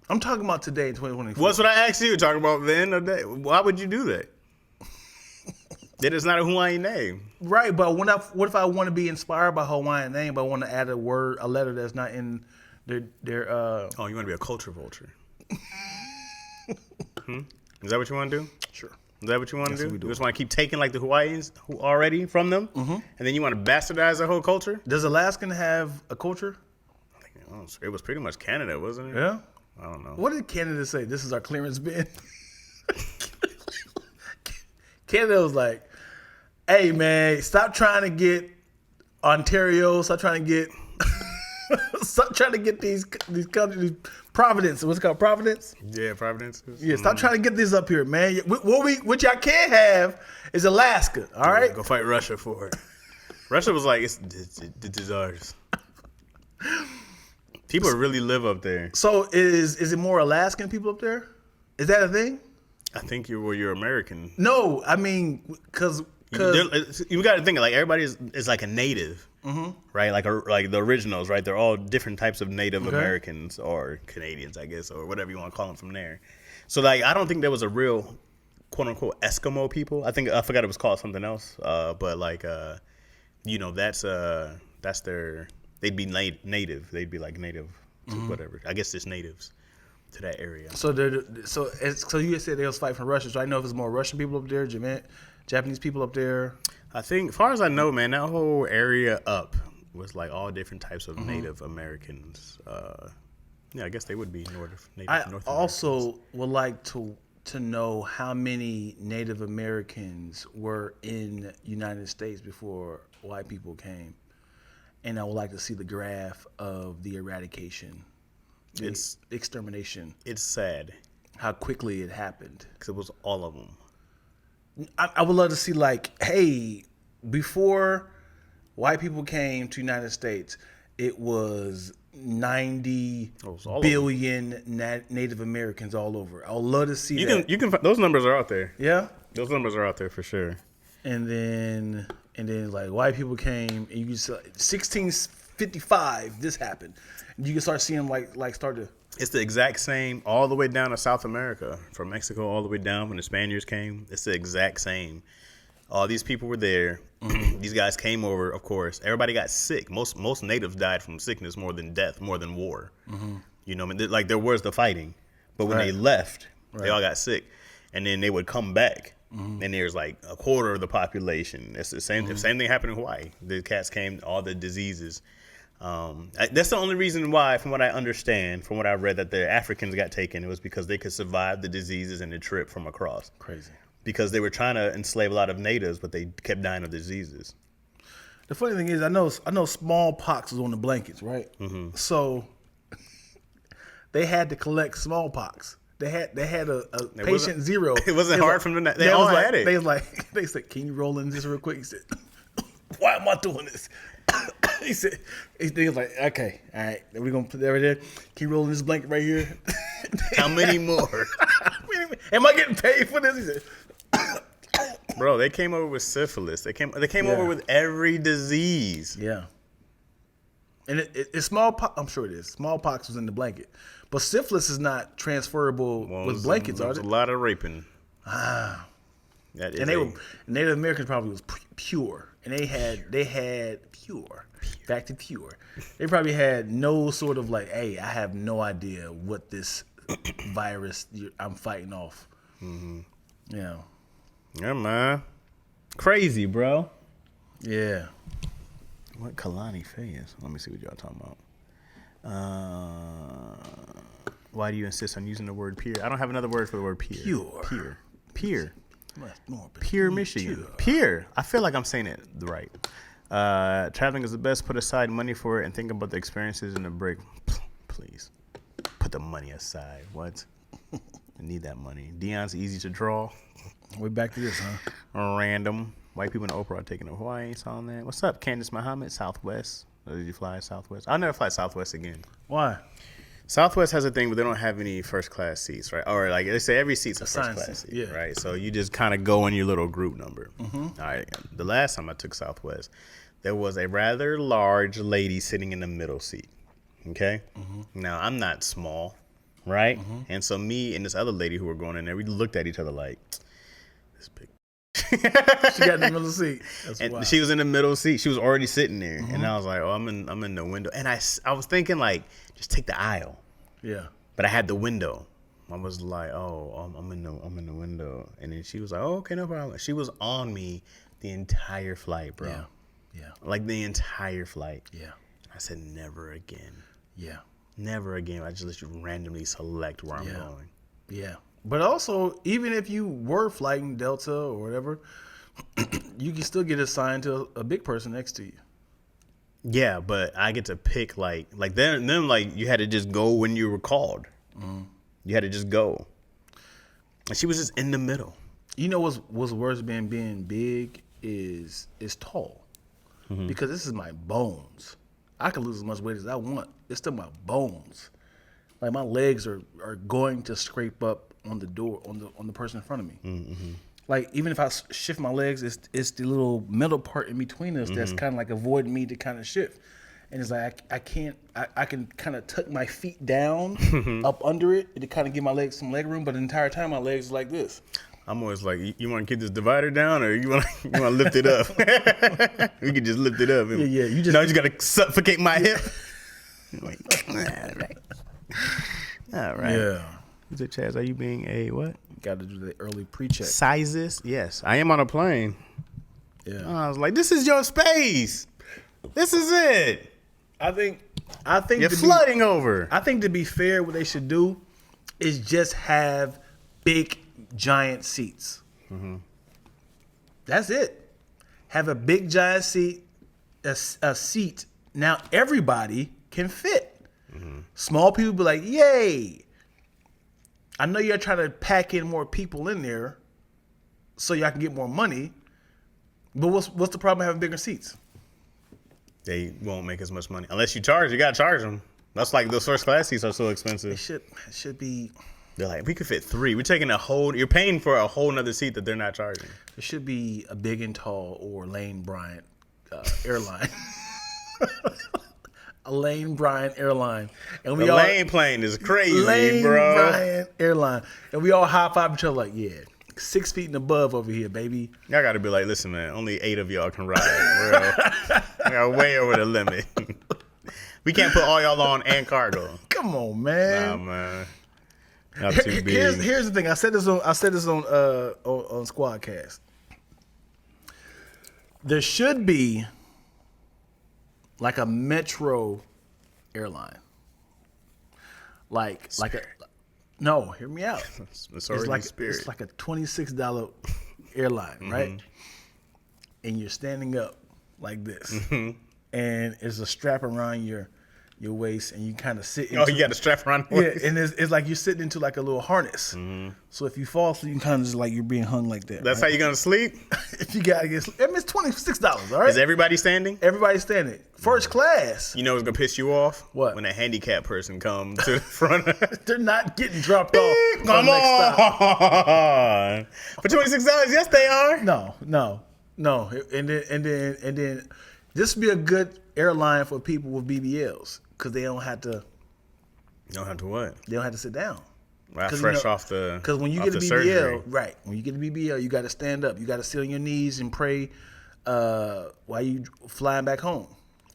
I'm talking about today in 2024. What's what I asked you? Talking about then or that? Why would you do that? That is not a Hawaiian name. Right, but what if I want to be inspired by Hawaiian name, but I want to add a letter that's not in their Oh, you want to be a culture vulture? Is that what you want to do? Sure. Is that what you want to do? We You do. just want to keep taking like the Hawaiians who already from them, and then you want to bastardize their whole culture? Does Alaskan have a culture? It was pretty much Canada, wasn't it? Yeah. I don't know. What did Canada say? This is our clearance bin. Canada was like, "Hey man, stop trying to get Ontario. Stop trying to get, stop trying to get these countries. Providence. What's it called? Providence. Yeah, Providence. Yeah, stop trying to get this up here, man. What y'all can't have is Alaska. All right, Go fight Russia for it. Russia was like, it's ours. People really live up there. So is it more Alaskan people up there? Is that a thing? I think you're American. No, I mean, because You got to think like everybody is like a native, right? Like the originals, right? They're all different types of Native Americans or Canadians, I guess, or whatever you want to call them from there. So like, I don't think there was a real quote unquote Eskimo people. I forgot it was called something else. But like, that's their. They'd be native. They'd be like native to whatever. I guess it's natives to that area. So you said they was fighting for Russia. So I know if it's more Russian people up there, Japanese people up there. I think, as far as I know, man, that whole area up was like all different types of Native Americans. I guess they would be North Americans. I also would like to know how many Native Americans were in the United States before white people came. And I would like to see the graph of the eradication, the extermination. It's sad. How quickly it happened. Because it was all of them. I would love to see like, hey, before white people came to the United States, it was 90 billion Native Americans all over. I would love to see that. You can. Those numbers are out there. Yeah? Those numbers are out there for sure. And then like white people came, and you can see 1655, this happened. And you can start seeing like start to. It's the exact same all the way down to South America, from Mexico all the way down when the Spaniards came. It's the exact same. All these people were there. These guys came over, of course. Everybody got sick. Most natives died from sickness more than death, more than war. You know, like there was the fighting, but when they left, they all got sick, and then they would come back. And there's like a quarter of the population. It's the same. The same thing happened in Hawaii. The cats came, all the diseases. That's the only reason why, from what I understand, from what I read, that the Africans got taken. It was because they could survive the diseases and the trip from across. Crazy. Because they were trying to enslave a lot of natives, but they kept dying of diseases. The funny thing is, I know smallpox was on the blankets, right? So they had to collect smallpox. They had a patient zero. It wasn't hard for them. They all had it. They said, "Can you roll in this real quick?" He said, "Why am I doing this?" he was like, "Okay, all right, we're gonna put that right there. Can you roll in this blanket right here?" How many more? Am I getting paid for this? He said, "Bro, they came over with syphilis. They came over with every disease." Yeah. And it's smallpox. I'm sure it is. Smallpox was in the blanket, but syphilis is not transferable with blankets, are they? A lot of raping. Native Americans probably was pure, and they had pure. Back to pure. They probably had no sort of like, hey, I have no idea what this virus I'm fighting off. Yeah. Yeah, man. Crazy, bro. Yeah. What Kalani Faye is? Let me see what y'all talking about. Why do you insist on using the word peer? I don't have another word for the word peer. Peer. Peer, Michigan. Peer. I feel like I'm saying it right. Traveling is the best. Put aside money for it and think about the experiences and the break. Please. Put the money aside. What? I need that money. Deion's easy to draw. We're back to this, huh? Random. White people in Oprah are taking the Hawaiians on that. What's up, Candace Muhammad? Southwest. Or did you fly Southwest? I'll never fly Southwest again. Why? Southwest has a thing where they don't have any first class seats, right? Or like they say every seat's a first class seat, yeah. right? So you just kind of go in your little group number. All right. The last time I took Southwest, there was a rather large lady sitting in the middle seat. Okay. Now I'm not small, right? And so me and this other lady who were going in there, we looked at each other like, this big. She got in the middle seat. That's And wild. she was in the middle seat. She was already sitting there, and I was like, "Oh, I'm in the window." And I was thinking like, just take the aisle. Yeah. But I had the window. I was like, "Oh, I'm in the window." And then she was like, "Oh, okay, no problem." She was on me the entire flight, bro. Yeah. Like the entire flight. Yeah. I said, "Never again. Yeah. Never again." I just let you randomly select where I'm going. Yeah. But also, even if you were flying Delta or whatever, you can still get assigned to a big person next to you. Yeah, but I get to pick like them like you had to just go when you were called. You had to just go. And she was just in the middle. You know what's worse than being big is tall. Because this is my bones. I can lose as much weight as I want. It's still my bones. Like my legs are going to scrape up on the door on the person in front of me. Like even if I shift my legs, it's the little middle part in between us that's kind of like avoiding me to kind of shift. And it's like I can't. I can kind of tuck my feet down up under it to kind of give my legs some leg room, but the entire time my legs are like this. I'm always like, you want to keep this divider down, or you want to lift it up? We can just lift it up. Yeah. You just gotta suffocate my hip. All right. Yeah. Is it Chaz? Are you being a what? Got to do the early pre-check. Sizes? Yes, I am on a plane. Yeah. I was like, this is your space. This is it. I think You're flooding over. I think to be fair, what they should do is just have big, giant seats. That's it. Have a big, giant seat, a seat. Now everybody can fit. Small people be like, yay. I know you're trying to pack in more people in there so y'all can get more money. But what's the problem having bigger seats? They won't make as much money unless you charge. You gotta charge them. That's like those first class seats are so expensive. It should be. They're like, we could fit 3. We're taking you're paying for a whole nother seat that they're not charging. It should be a Big and Tall or Lane Bryant airline. A Lane Bryant airline. And The Lane plane is crazy, Lane bro. Bryant airline. And we all high five each other like, yeah, 6 feet and above over here, baby. Y'all gotta be like, listen, man, only 8 of y'all can ride, bro. Y'all way over the limit. We can't put all y'all on and cargo. Come on, man. Nah, man. Not too big. Here's the thing. I said this on Squadcast. There should be like a metro airline. Like a no, hear me out. It's already Spirit. It's like a $26 airline, right? And you're standing up like this. And there's a strap around your waist, and you kind of sit into, Oh, you got a strap around the waist? yeah, and it's like you're sitting into like a little harness. So if you fall asleep, you can kind of just like you're being hung like that. That's right? how you're gonna sleep? If you gotta get, I mean, it's $26, all right? Is everybody standing? Everybody's standing. First class. You know what's gonna piss you off? What? When a handicapped person comes to the front. They're not getting dropped off. Come the next stop. on. For $26, yes they are. No. And then this would be a good airline for people with BBLs because they don't have to. You don't have to what? They don't have to sit down. Right, fresh off the. Because when you get a BBL, surgery. right? When you get a BBL, you got to stand up. You got to sit on your knees and pray while you flying back home.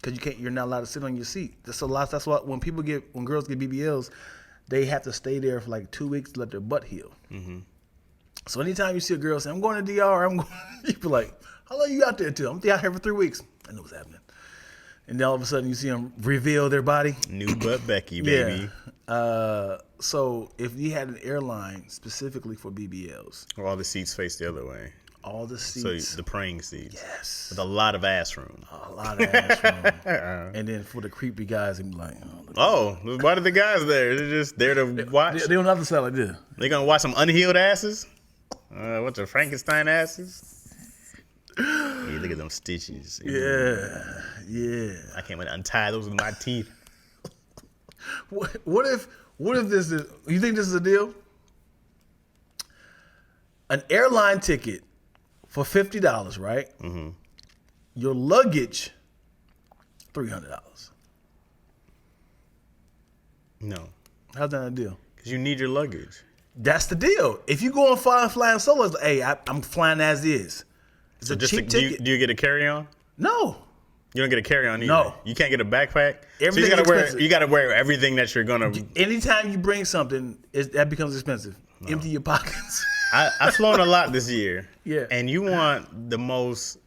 Because you're not allowed to sit on your seat. That's why when girls get BBLs, they have to stay there for like 2 weeks to let their butt heal. So anytime you see a girl say, "I'm going to DR," you be like, "How long you out there till?" "I'm out here for 3 weeks." I know what's happening. And then all of a sudden you see them reveal their body. New butt Becky, baby. Yeah. So if you had an airline specifically for BBLs, Or all the seats face the other way. all the seats, So the praying seats. yes, With a lot of ass room. a lot of ass room. And then for the creepy guys, they be like, Oh, why are the guys there? They're just there to watch. they don't have to sound like this. They gonna watch some unhealed asses? What's the Frankenstein asses? Hey, look at them stitches. Yeah. I can't wait to untie those with my teeth. What if this is? You think this is a deal? An airline ticket for $50, right? Mm-hmm. Your luggage, $300. No. How's that a deal? Because you need your luggage. That's the deal. If you go on flying solo, it's like, hey, I'm flying as is. It's So a just cheap do ticket. you get a carry-on? No. You don't get a carry-on either. No. You can't get a backpack. Everything's You gotta wear everything that you're gonna. Anytime you bring something, that becomes expensive. No. Empty your pockets. I've flown a lot this year. Yeah. And you want the most.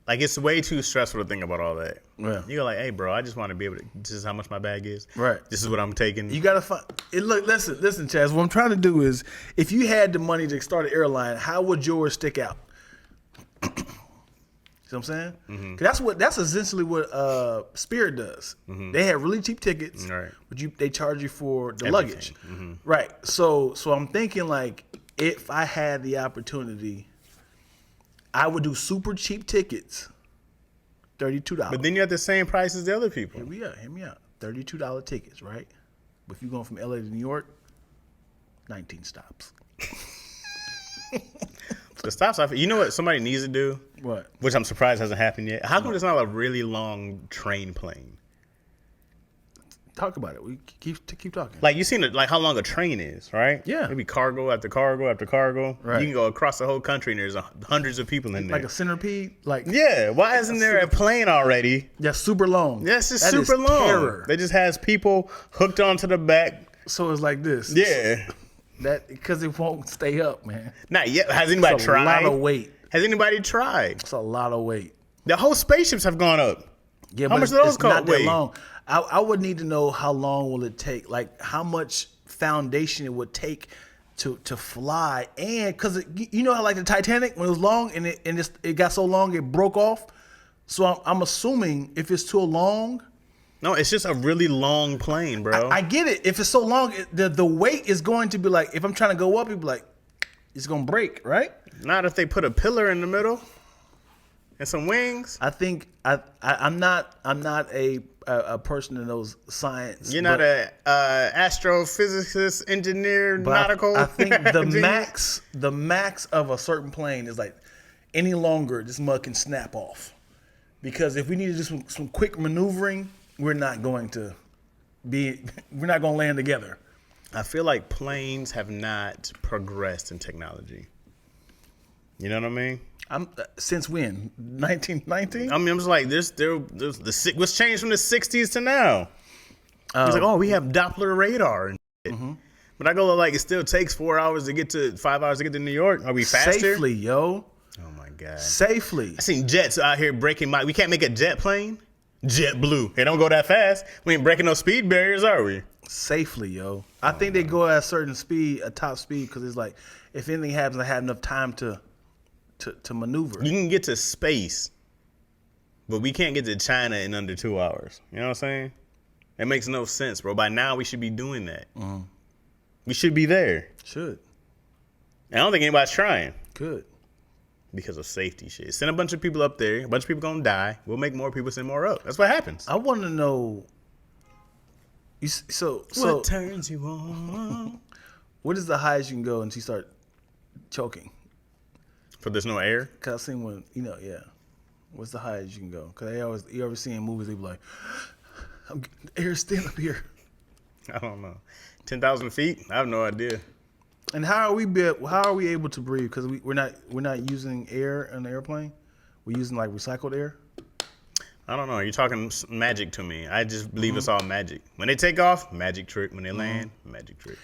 Like, it's way too stressful to think about all that. Yeah. You go like, hey, bro, I just want to be able to. This is how much my bag is. Right. This is what I'm taking. You gotta find it. Look, listen, Chaz. What I'm trying to do is, if you had the money to start an airline, how would yours stick out? See what I'm saying? Mm-hmm. 'Cause that's essentially what Spirit does. Mm-hmm. They have really cheap tickets, right, but they charge you for the everything. luggage. Mm-hmm. Right. So I'm thinking, like, if I had the opportunity, I would do super cheap tickets, $32. But then you have the same price as the other people. Hear me out. $32 tickets, right? But if you're going from LA to New York, 19 stops. The stops. You know what somebody needs to do? What? Which I'm surprised hasn't happened yet. How come it's not a really long train plane? Talk about it. We keep talking. Like, you seen like how long a train is, right? Yeah. Maybe cargo after cargo after cargo. Right. You can go across the whole country and there's hundreds of people in there. Like a centipede. Like, yeah. Why isn't there a plane already? Yeah, super long. Yes, it's super long. Terror. They just has people hooked onto the back. So it's like this. Yeah. Because it won't stay up, man. Not yet. Has anybody tried? It's a lot of weight. Has anybody tried? It's a lot of weight. The whole spaceships have gone up. Yeah, how but much do those it's not that weigh? long. I would need to know how long will it take, like how much foundation it would take to fly, and because you know how like the Titanic when it was long and it got so long it broke off. So I'm assuming if it's too long. No, it's just a really long plane, bro. I get it. If it's so long, the weight is going to be like, if I'm trying to go up, it'd be like, it's going to break, right? Not if they put a pillar in the middle and some wings. I think I'm not a person that knows science. You're not a astrophysicist, engineer, nautical. I think the max of a certain plane is like any longer, this mud can snap off. Because if we need to do some quick maneuvering, we're not going to land together. I feel like planes have not progressed in technology. You know what I mean? Since when? 1919? I mean, I'm just like, what's changed from the 60s to now? He's like, we have Doppler radar and shit. Mm-hmm. But I go, like, it still takes 4 hours to get to 5 hours to get to New York. Are we faster? Safely, yo. Oh my God. Safely. I seen jets out here breaking we can't make a jet plane. Jet blue. They don't go that fast. We ain't breaking no speed barriers, are we? Safely, yo. I think they go at a certain speed, a top speed, because it's like, if anything happens, I have enough time to maneuver. You can get to space, but we can't get to China in under 2 hours. You know what I'm saying? It makes no sense, bro. By now, we should be doing that. Mm. We should be there. Should. I don't think anybody's trying. Could. Because of safety shit. Send a bunch of people up there. A bunch of people gonna die. We'll make more people, send more up. That's what happens. I want to know. What turns you on? What is the highest you can go until you start choking? For there's no air? Because I've seen when, yeah. What's the highest you can go? Because you ever see in movies, they be like, the air's still up here. I don't know. 10,000 feet? I have no idea. And how are we able to breathe? Because we're not using air in the airplane. We're using like recycled air. I don't know. You're talking magic to me. I just believe it's all magic. When they take off, magic trick. When they land, magic trick.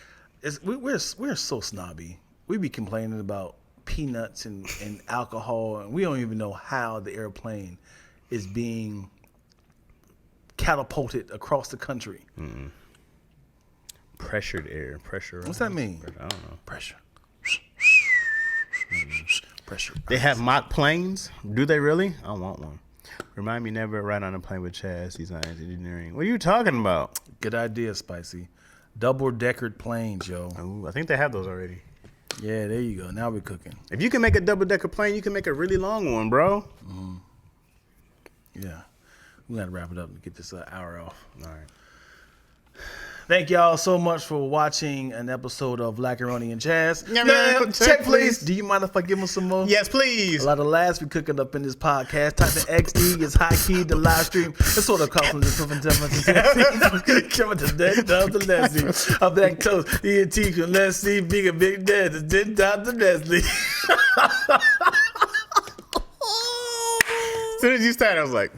We're so snobby. We be complaining about peanuts and alcohol, and we don't even know how the airplane is being catapulted across the country. Mm-mm. Pressured air. Pressure. What's that mean? I don't know. Pressure. Pressure. They have mock planes? Do they really? I want one. Remind me never ride on a plane with Chaz. He's not engineering. What are you talking about? Good idea, Spicy. Double-deckered planes, yo. Ooh, I think they have those already. Yeah, there you go. Now we're cooking. If you can make a double-decker plane, you can make a really long one, bro. Yeah. We got to wrap it up and get this hour off. All right. Thank y'all so much for watching an episode of Lackaroni and Chaz. Yeah, check, please. Do you mind if I give them some more? Yes, please. A lot of laughs we cooking up in this podcast. Type in XD, it's high key, the live stream. It's sort of costing the different of that close. ENT can let's see, big and big dead. It's 10 times the Nestle. As soon as you started, I was like,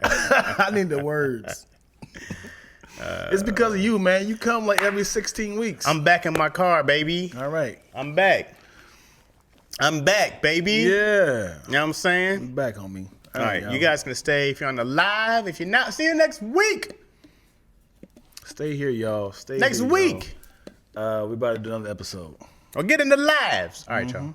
I need the words. It's because of you, man. You come like every 16 weeks. I'm back in my car, baby. All right. I'm back. I'm back, baby. Yeah. You know what I'm saying? I'm back on me. All right. You guys can stay if you're on the live. If you're not, see you next week. Stay here, y'all. Stay next here, week. Y'all. We about to do another episode. Or get in the lives. All right, y'all.